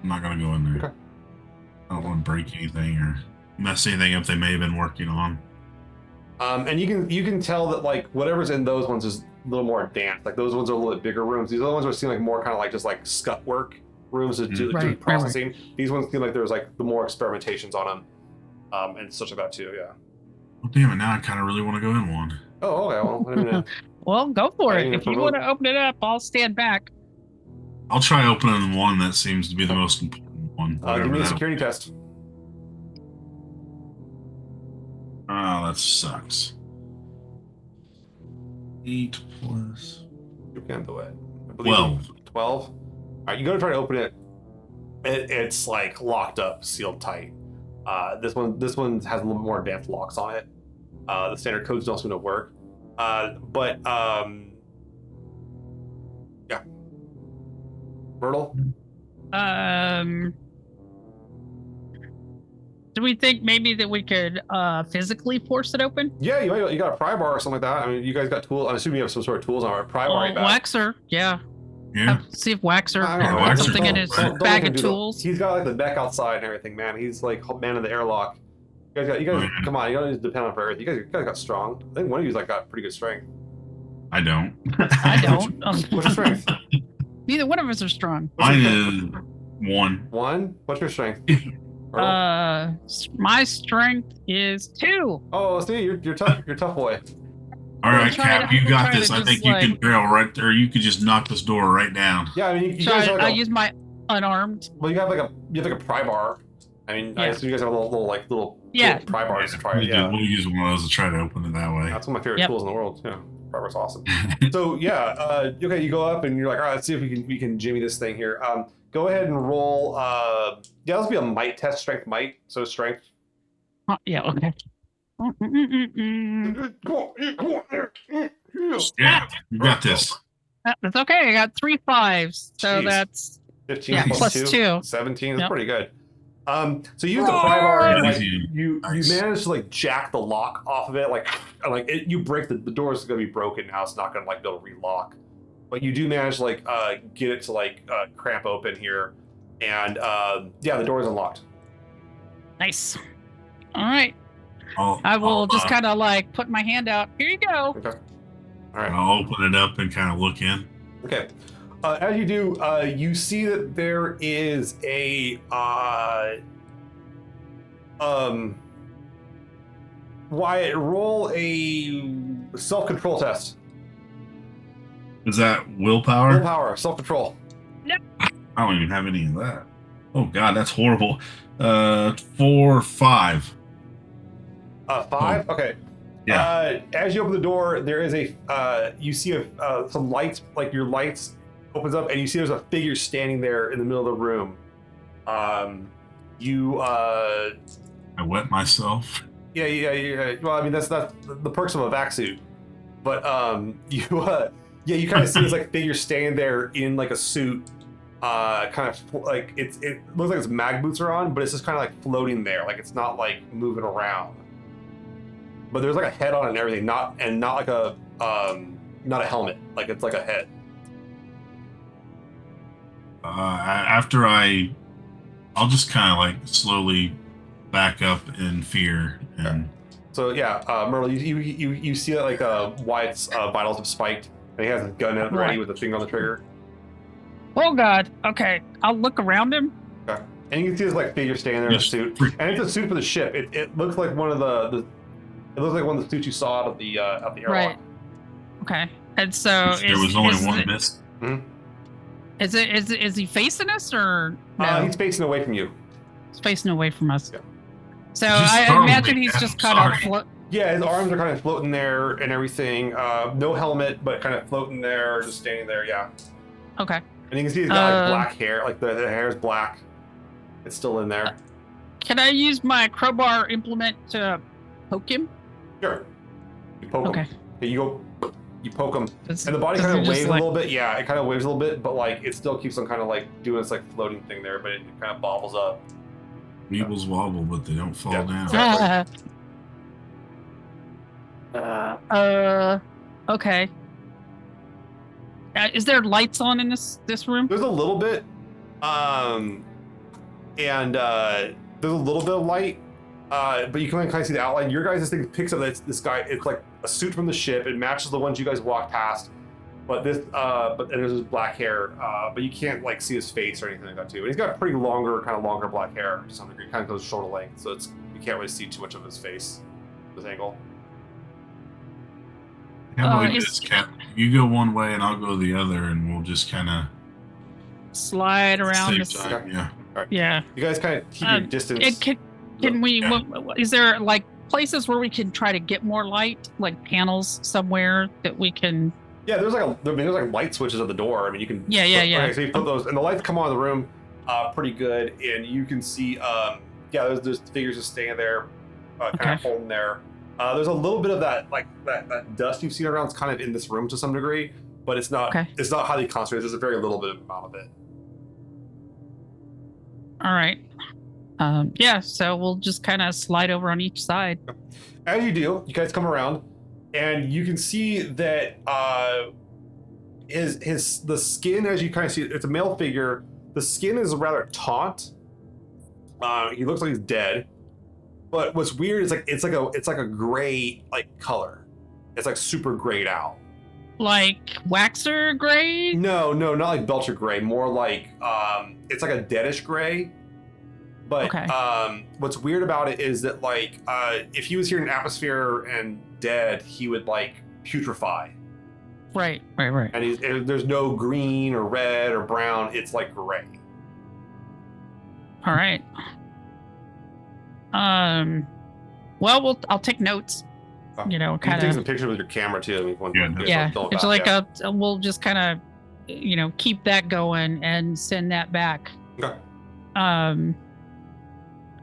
I'm not going to go in there. Okay. I don't want to break anything or mess anything up they may have been working on. And you can tell that like whatever's in those ones is a little more advanced. Like those ones are a little bit bigger rooms. These other ones are seem like more kind of like just like scut work rooms to do processing. These ones seem like there's like the more experimentations on them, and such like that too. Yeah. Well, damn it! Now I kind of really want to go in one. Oh, okay. Well, I mean, well, go for it. If you want to open it up, I'll stand back. I'll try opening the one that seems to be the most important one. Give me a security test. Oh, that sucks. 8 plus. You can't do it. 12. 12. All right, you go to try to open it. It's like locked up, sealed tight. This one has a little bit more advanced locks on it. The standard codes don't seem to work. But yeah. Myrtle? Do we think maybe that we could physically force it open? Yeah, you got a pry bar or something like that. I mean, you guys got tools. I'm assuming you have some sort of tools on our pry bar. Waxer, yeah. Yeah. See if Waxer has something in his bag of tools. He's got like the deck outside and everything, man. He's like man in the airlock. You guys, come on. You don't need to depend on for everything. You guys got strong. I think one of you's like got pretty good strength. I don't. I don't. What's your strength? Neither one of us are strong. Mine is 1. 1? What's your strength? My strength is 2. Oh, see, you're tough. You're a tough boy. All right, Cap, you got this. I think you can barrel right there. You could just knock this door right down. Yeah, I mean, I use my unarmed. Well, you have like a pry bar. I mean, yeah. I assume you guys have a little pry bars to try it. Yeah, we'll use one of those to try to open it that way. That's one of my favorite tools in the world. Yeah, pry bar's awesome. So yeah, okay, you go up and you're like, all right, let's see if we can jimmy this thing here. Go ahead and roll. Yeah, let's be a might test, strength might. So strength. Yeah. Okay. Yeah, you got this. That's okay. I got 3 5s, so that's 15 plus 2. 17 is pretty good. So you use the pry bar and like, you manage to like jack the lock off of it, you break the door is gonna be broken now. It's not gonna like be able to relock, but you do manage to like get it to like cramp open here, and yeah, the door is unlocked. Nice. All right. I will just kind of like put my hand out. Here you go. Okay. All right. I'll open it up and kind of look in. Okay. As you do, you see that there is a Wyatt, roll a self-control test. Is that willpower? Willpower, self-control. No. I don't even have any of that. Oh God, that's horrible. 4, 5. 5? Oh. Okay. Yeah. As you open the door, there is you see some lights, like your lights opens up, and you see there's a figure standing there in the middle of the room. I wet myself. Yeah. Well, I mean, that's not the perks of a vac suit, but you kind of see this like figure standing there in like a suit, kind of like it looks like its mag boots are on, but it's just kind of like floating there, like it's not like moving around. But there's like a head on it and everything, not like a not a helmet, like it's like a head. After I'll just kind of like slowly back up in fear. And so yeah, Myrtle, you see that like Wyatt's vitals have spiked, and he has his gun out ready with the finger on the trigger. Oh God. Okay, I'll look around him. Okay, and you can see this like figure standing there in a suit, and it's a suit for the ship. It looks like one of the it looks like one of the suits you saw out of the airlock. Right. Okay, and so there was only one miss. Hmm? Is he facing us or no? He's facing away from you. He's facing away from us. Yeah. So I imagine he's just kind of yeah, his arms are kind of floating there and everything. No helmet, but kind of floating there, just standing there. Yeah. Okay. And you can see he's got like black hair, like the hair is black. It's still in there. Can I use my crowbar implement to poke him? Sure. You poke him. Okay, you poke him, and the body kind of waves a little bit. Yeah, it kind of waves a little bit, but like it still keeps on kind of like doing this like floating thing there, but it kind of bobbles up. Weebles wobble, but they don't fall down. Exactly. Okay. Is there lights on in this room? There's a little bit, and there's a little bit of light. But you can kind of see the outline. Your guys' thing picks up that this guy. It's like a suit from the ship. It matches the ones you guys walked past. But this, and there's his black hair. But you can't like see his face or anything like that too. And he's got pretty longer black hair to some degree. Kind of goes shoulder length, so you can't really see too much of his face. This angle. How about we just you go one way and I'll go the other, and we'll just kind of slide around. Yeah. Right. Yeah. You guys kind of keep your distance. Can we? Yeah. Is there like places where we can try to get more light, like panels somewhere that we can? Yeah, there's like light switches at the door. I mean, you can. Yeah. Okay, so you put those, and the lights come on in the room, pretty good, and you can see. There's figures just staying there, kind of holding there. There's a little bit of that dust you've seen around. It's kind of in this room to some degree, but it's not. Okay. It's not highly concentrated. There's a very little bit amount of it. All right. So we'll just kind of slide over on each side. As you do, you guys come around, and you can see that the skin, as you kind of see, it's a male figure. The skin is rather taut. He looks like he's dead. But what's weird is it's like a gray color. It's like super grayed out. Like waxer gray? No, not like Belcher gray. More like it's like a deadish gray. But what's weird about it is that if he was here in atmosphere and dead, he would putrefy. Right. And there's no green or red or brown. It's like gray. All right. Well, I'll take notes. Kind of take some pictures with your camera too. It's we'll just kind of, keep that going and send that back. Okay.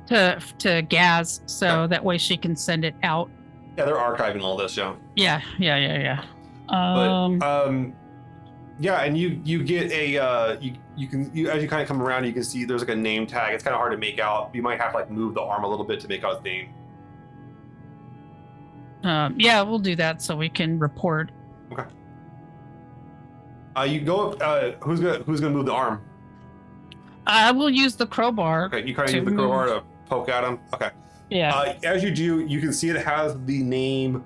To Gaz, so that way she can send it out. Yeah, they're archiving all this, Yeah. And you get a you can as you kind of come around, you can see there's a name tag. It's kind of hard to make out. You might have to move the arm a little bit to make out his name. We'll do that so we can report. Okay. You go up. Who's gonna move the arm? I will use the crowbar. Okay, you kind of use the crowbar to poke at him. Okay. Yeah. As you do, you can see it has the name.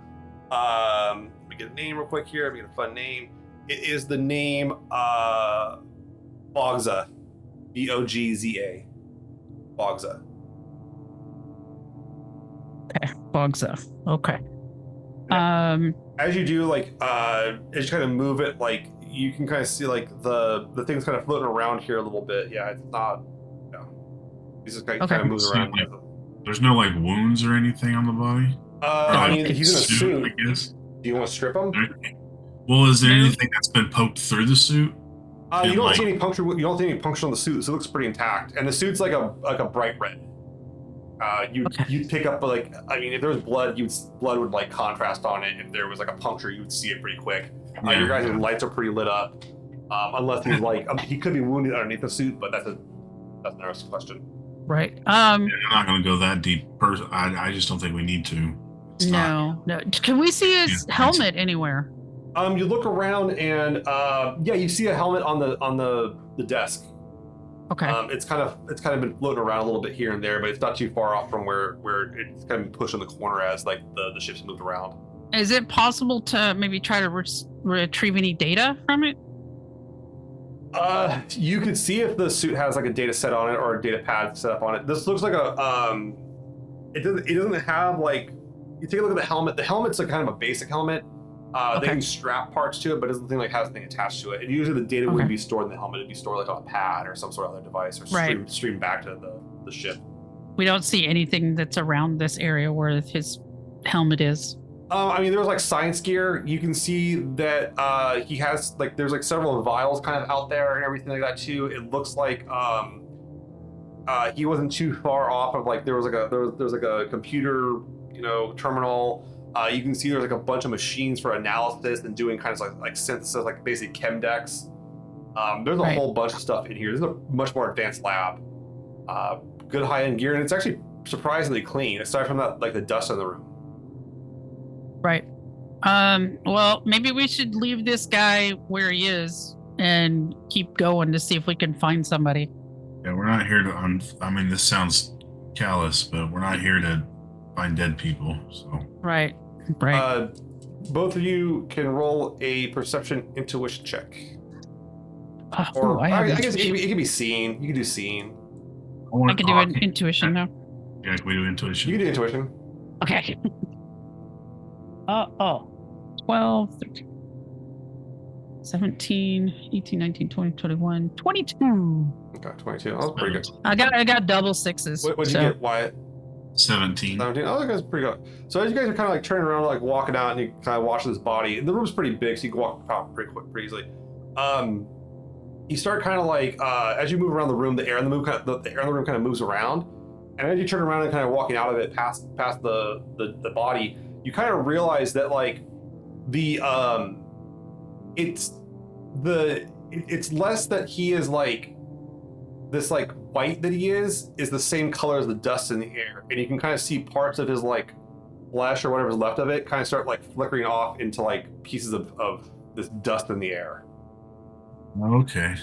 Let me get a name real quick here. Let me get a fun name. It is the name Bogza, Bogza. Bogza. Okay, Bogza. Okay. As you do, as you kind of move it, you can kind of see the thing's kind of floating around here a little bit. Yeah, it's not. Yeah, he's just kind of moves around. There's no wounds or anything on the body. I mean, he's in a suit. I guess. Do you want to strip him? Well, is there anything that's been poked through the suit? You don't see any puncture. You don't see any puncture on the suit. So it looks pretty intact, and the suit's like a bright red. You'd pick up if there was blood, blood would contrast on it. If there was a puncture, you would see it pretty quick. Your guys' lights are pretty lit up, unless he's he could be wounded underneath the suit, but that's another question. Right. I'm not going to go that deep. I just don't think we need to. No. Can we see his helmet anywhere? You look around and you see a helmet on the desk. Okay. It's kind of been floating around a little bit here and there, but it's not too far off from where it's kind of been pushed in the corner as the ship's moved around. Is it possible to maybe try to retrieve any data from it? You could see if the suit has a data set on it or a data pad set up on it. This looks like it doesn't have you take a look at the helmet. The helmet's kind of a basic helmet. They can strap parts to it, but it doesn't have anything attached to it. And usually the data wouldn't be stored in the helmet. It'd be stored on a pad or some sort of other device, or stream back to the ship. We don't see anything that's around this area where his helmet is. There's science gear. You can see that he has there's several vials kind of out there and everything like that too. It looks like he wasn't too far off of there was a computer terminal. You can see there's a bunch of machines for analysis and doing kind of like synthesis, basically chem decks. There's a whole bunch of stuff in here. This is a much more advanced lab. Good high-end gear, and it's actually surprisingly clean, aside from that the dust in the room. Right. Well, maybe we should leave this guy where he is and keep going to see if we can find somebody. Yeah, we're not here to. This sounds callous, but we're not here to find dead people. So Right. Both of you can roll a perception intuition check. Or I guess it can be seen. You can do seen. I can do an intuition now. Yeah, can we do intuition? You can do intuition. Okay. 12, 13, 17, 18, 19, 20, 21, 22. Okay, 22. Oh, that's pretty good. I got double sixes. What'd you get, Wyatt? 17. 17. Oh, that guy's pretty good. So as you guys are kind of like turning around, like walking out, and you kind of watch this body. And the room's pretty big, so you can walk out pretty quick, pretty easily. You start kind of like as you move around the room, the air in the room kind of moves around. And as you turn around and kind of walking out of it past the body, you kind of realize that like it's less that he is like this like white that he is the same color as the dust in the air, and you can kind of see parts of his like flesh or whatever's left of it kind of start like flickering off into like pieces of this dust in the air. Okay,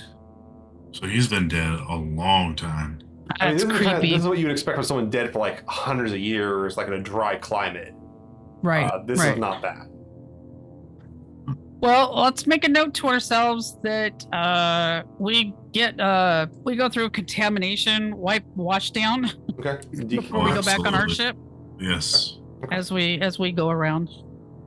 so he's been dead a long time. That's creepy. This is what you would expect from someone dead for like hundreds of years, like in a dry climate. Right. This is not that. Well, let's make a note to ourselves that we go through a contamination wash down. Okay. Before we go back on our ship. Yes. Okay. As we go around.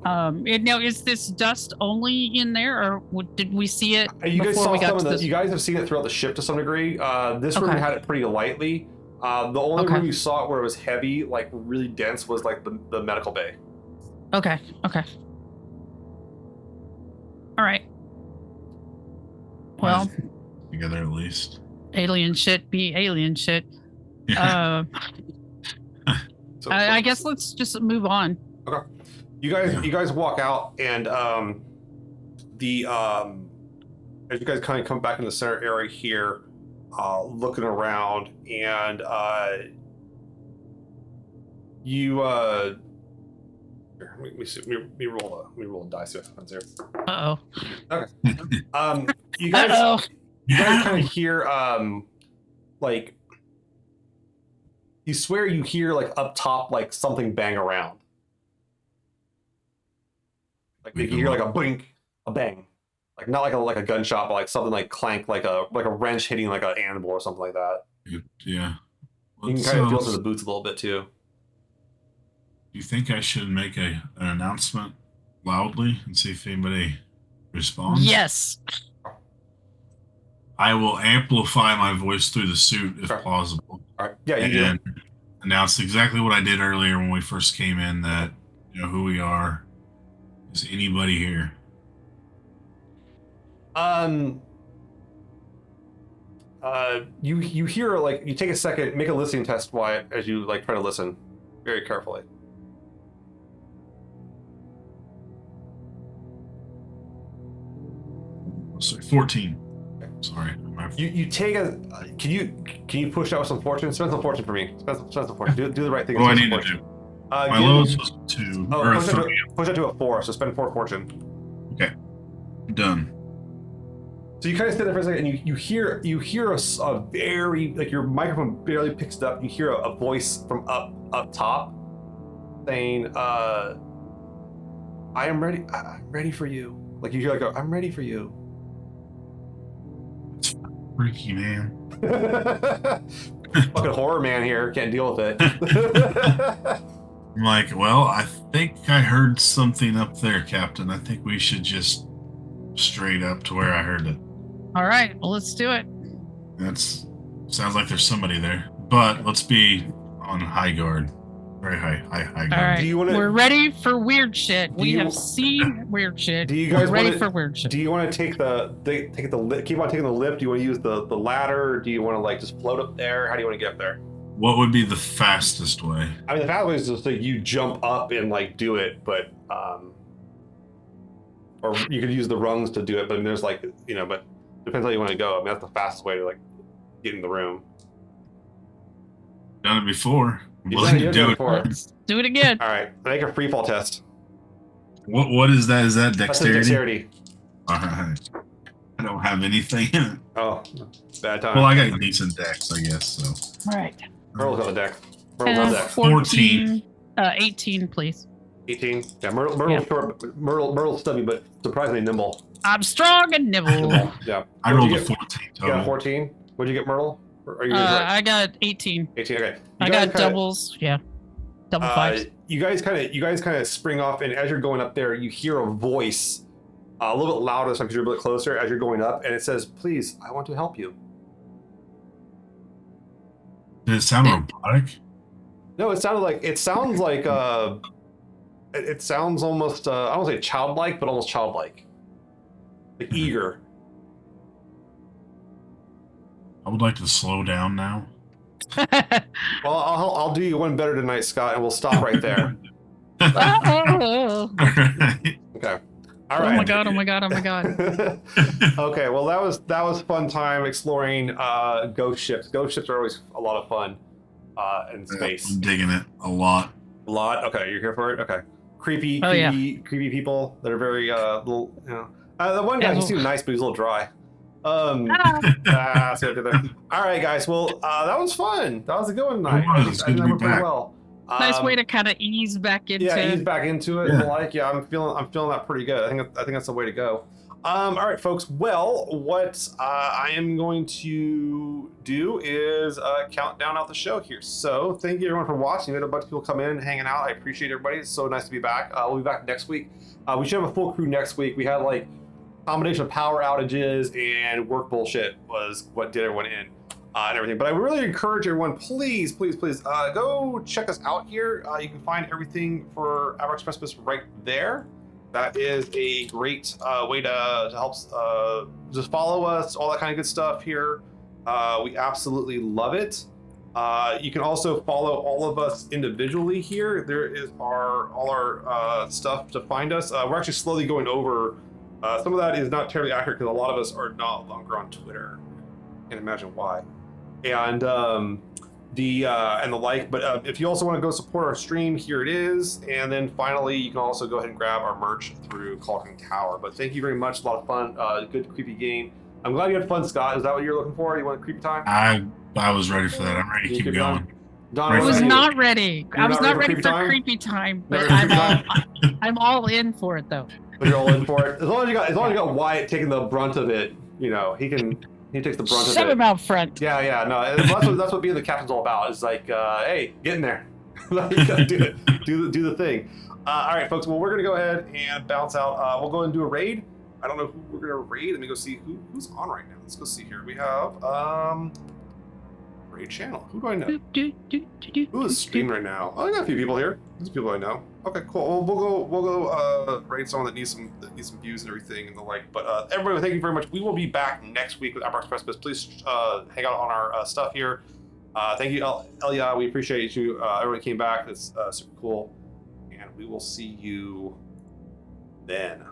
Now, is this dust only in there, or did we see it before we got to this? You guys have seen it throughout the ship to some degree. This room had it pretty lightly. The only room you saw it where it was heavy, like really dense, was like the medical bay. Okay. All right. Well, together at least. Alien shit be alien shit. Yeah. I guess let's just move on. Okay. You guys walk out, and as you guys kind of come back in the center area here, looking around, and you let me roll a die, see what happens here. Uh-oh. Okay. You guys kind of hear like you swear you hear like up top like something bang around. Like you hear like a blink, a bang. Like not like a gunshot, but like something like clank, like a wrench hitting like an animal or something like that. Yeah. You can kind of feel it through the boots a little bit too. Do you think I should make an announcement loudly and see if anybody responds? Yes. I will amplify my voice through the suit if plausible. All right. Yeah, you and announce exactly what I did earlier when we first came in, that you know who we are. Is anybody here? You hear like you take a second, make a listening test, Wyatt, as you like try to listen very carefully. Sorry, 14. Okay. Sorry. You take a. Can you push out some fortune? Spend some fortune for me. Spend some fortune. Do the right thing. What do I need to do? My lowest was 2 or 3. Push it to a 4. So spend 4 fortune. Okay. Done. So you kind of sit there for a second, and you hear a very like your microphone barely picks it up. You hear a voice from up top saying, "I am ready. I'm ready for you." Like you hear like "I'm ready for you." It's freaky, man. Fucking horror man here, can't deal with it. I'm like, well, I think I heard something up there, Captain. I think we should just straight up to where I heard it. All right, well, let's do it. Sounds like there's somebody there, but let's be on high guard, very high guard. All right, we're ready for weird shit. We have seen weird shit. Do you guys ready for weird shit? Do you want to keep on taking the lift? Do you want to use the ladder? Do you want to like just float up there? How do you want to get up there? What would be the fastest way? I mean, the fastest way is just like you jump up and like do it, but or you could use the rungs to do it. But there's like but depends how you want to go. I mean, that's the fastest way to like get in the room. Done it before. You've done it before. Let's do it again. All right, make a free fall test. What is that? Is that dexterity? That's dexterity. All right. I don't have anything. Oh, bad time. Well, I got a decent dex, I guess. So. All right. Earl's got the dex. Myrtle's on 10, deck. 14, 18, please. 18. Yeah, Myrtle's short. But Myrtle's stubby, but surprisingly nimble. I'm strong and nimble. Yeah. I rolled a 14 You got total. 14. What'd you get, Myrtle? Or are you I got 18. 18. Okay. I got doubles. Yeah. Double fives. You guys kind of spring off, and as you're going up there, you hear a voice a little bit louder because you're a bit closer as you're going up, and it says, "Please, I want to help you." Did it sound robotic? No, it sounds like it sounds almost I don't say childlike, but almost childlike, like eager. I would like to slow down now. Well, I'll do you one better tonight, Scott, and we'll stop right there. Oh. Okay. All right. Oh my god! Oh my god! Oh my god! Okay. Well, that was fun time exploring ghost ships. Ghost ships are always a lot of fun in space. I'm digging it a lot. A lot. Okay, you're here for it. Okay. Creepy people that are very little. You know, the one guy seemed nice, but he's a little dry. All right, guys. Well, that was fun. That was a good one tonight. It's good to be back. Well. Nice way to kind of ease back into. Yeah, ease back into it. Yeah. I'm feeling that pretty good. I think that's the way to go. All right, folks. Well, what I am going to do is count down out the show here. So thank you everyone for watching. We had a bunch of people come in, hanging out. I appreciate everybody. It's so nice to be back. We'll be back next week. We should have a full crew next week. We had like a combination of power outages and work bullshit was what did everyone in. And everything, but I would really encourage everyone, please go check us out here. You can find everything for Abraxas Precipice right there. That is a great way to help just follow us, all that kind of good stuff here. We absolutely love it. You can also follow all of us individually here. There is all our stuff to find us. We're actually slowly going over. Some of that is not terribly accurate because a lot of us are no longer on Twitter. Can't imagine why. And the like, but if you also want to go support our stream, here it is. And then finally, you can also go ahead and grab our merch through Caulking Tower. But thank you very much. A lot of fun. Good creepy game. I'm glad you had fun, Scott. Is that what you're looking for? You want a creepy time? I was ready for that. I'm ready to keep going. I was not ready. I was not ready for creepy time, but I'm all in for it though. But you're all in for it. As long as you got Wyatt taking the brunt of it, you know, he takes the brunt of it. Shove him out front. Yeah, no. That's what being the captain's all about. It's like, hey, get in there. Like, do it. Do the thing. All right, folks. Well, we're gonna go ahead and bounce out. We'll go and do a raid. I don't know who we're gonna raid. Let me go see who's on right now. Let's go see here. We have raid channel. Who do I know? Who is streaming right now? Oh, I got a few people here. There's people I know. Okay, cool. Well, we'll go raid someone that needs some views and everything and the like. But everybody, thank you very much. We will be back next week with Abraxas Precipice. Please hang out on our stuff here. Thank you, Elia. We appreciate you. Everyone came back. That's super cool. And we will see you then.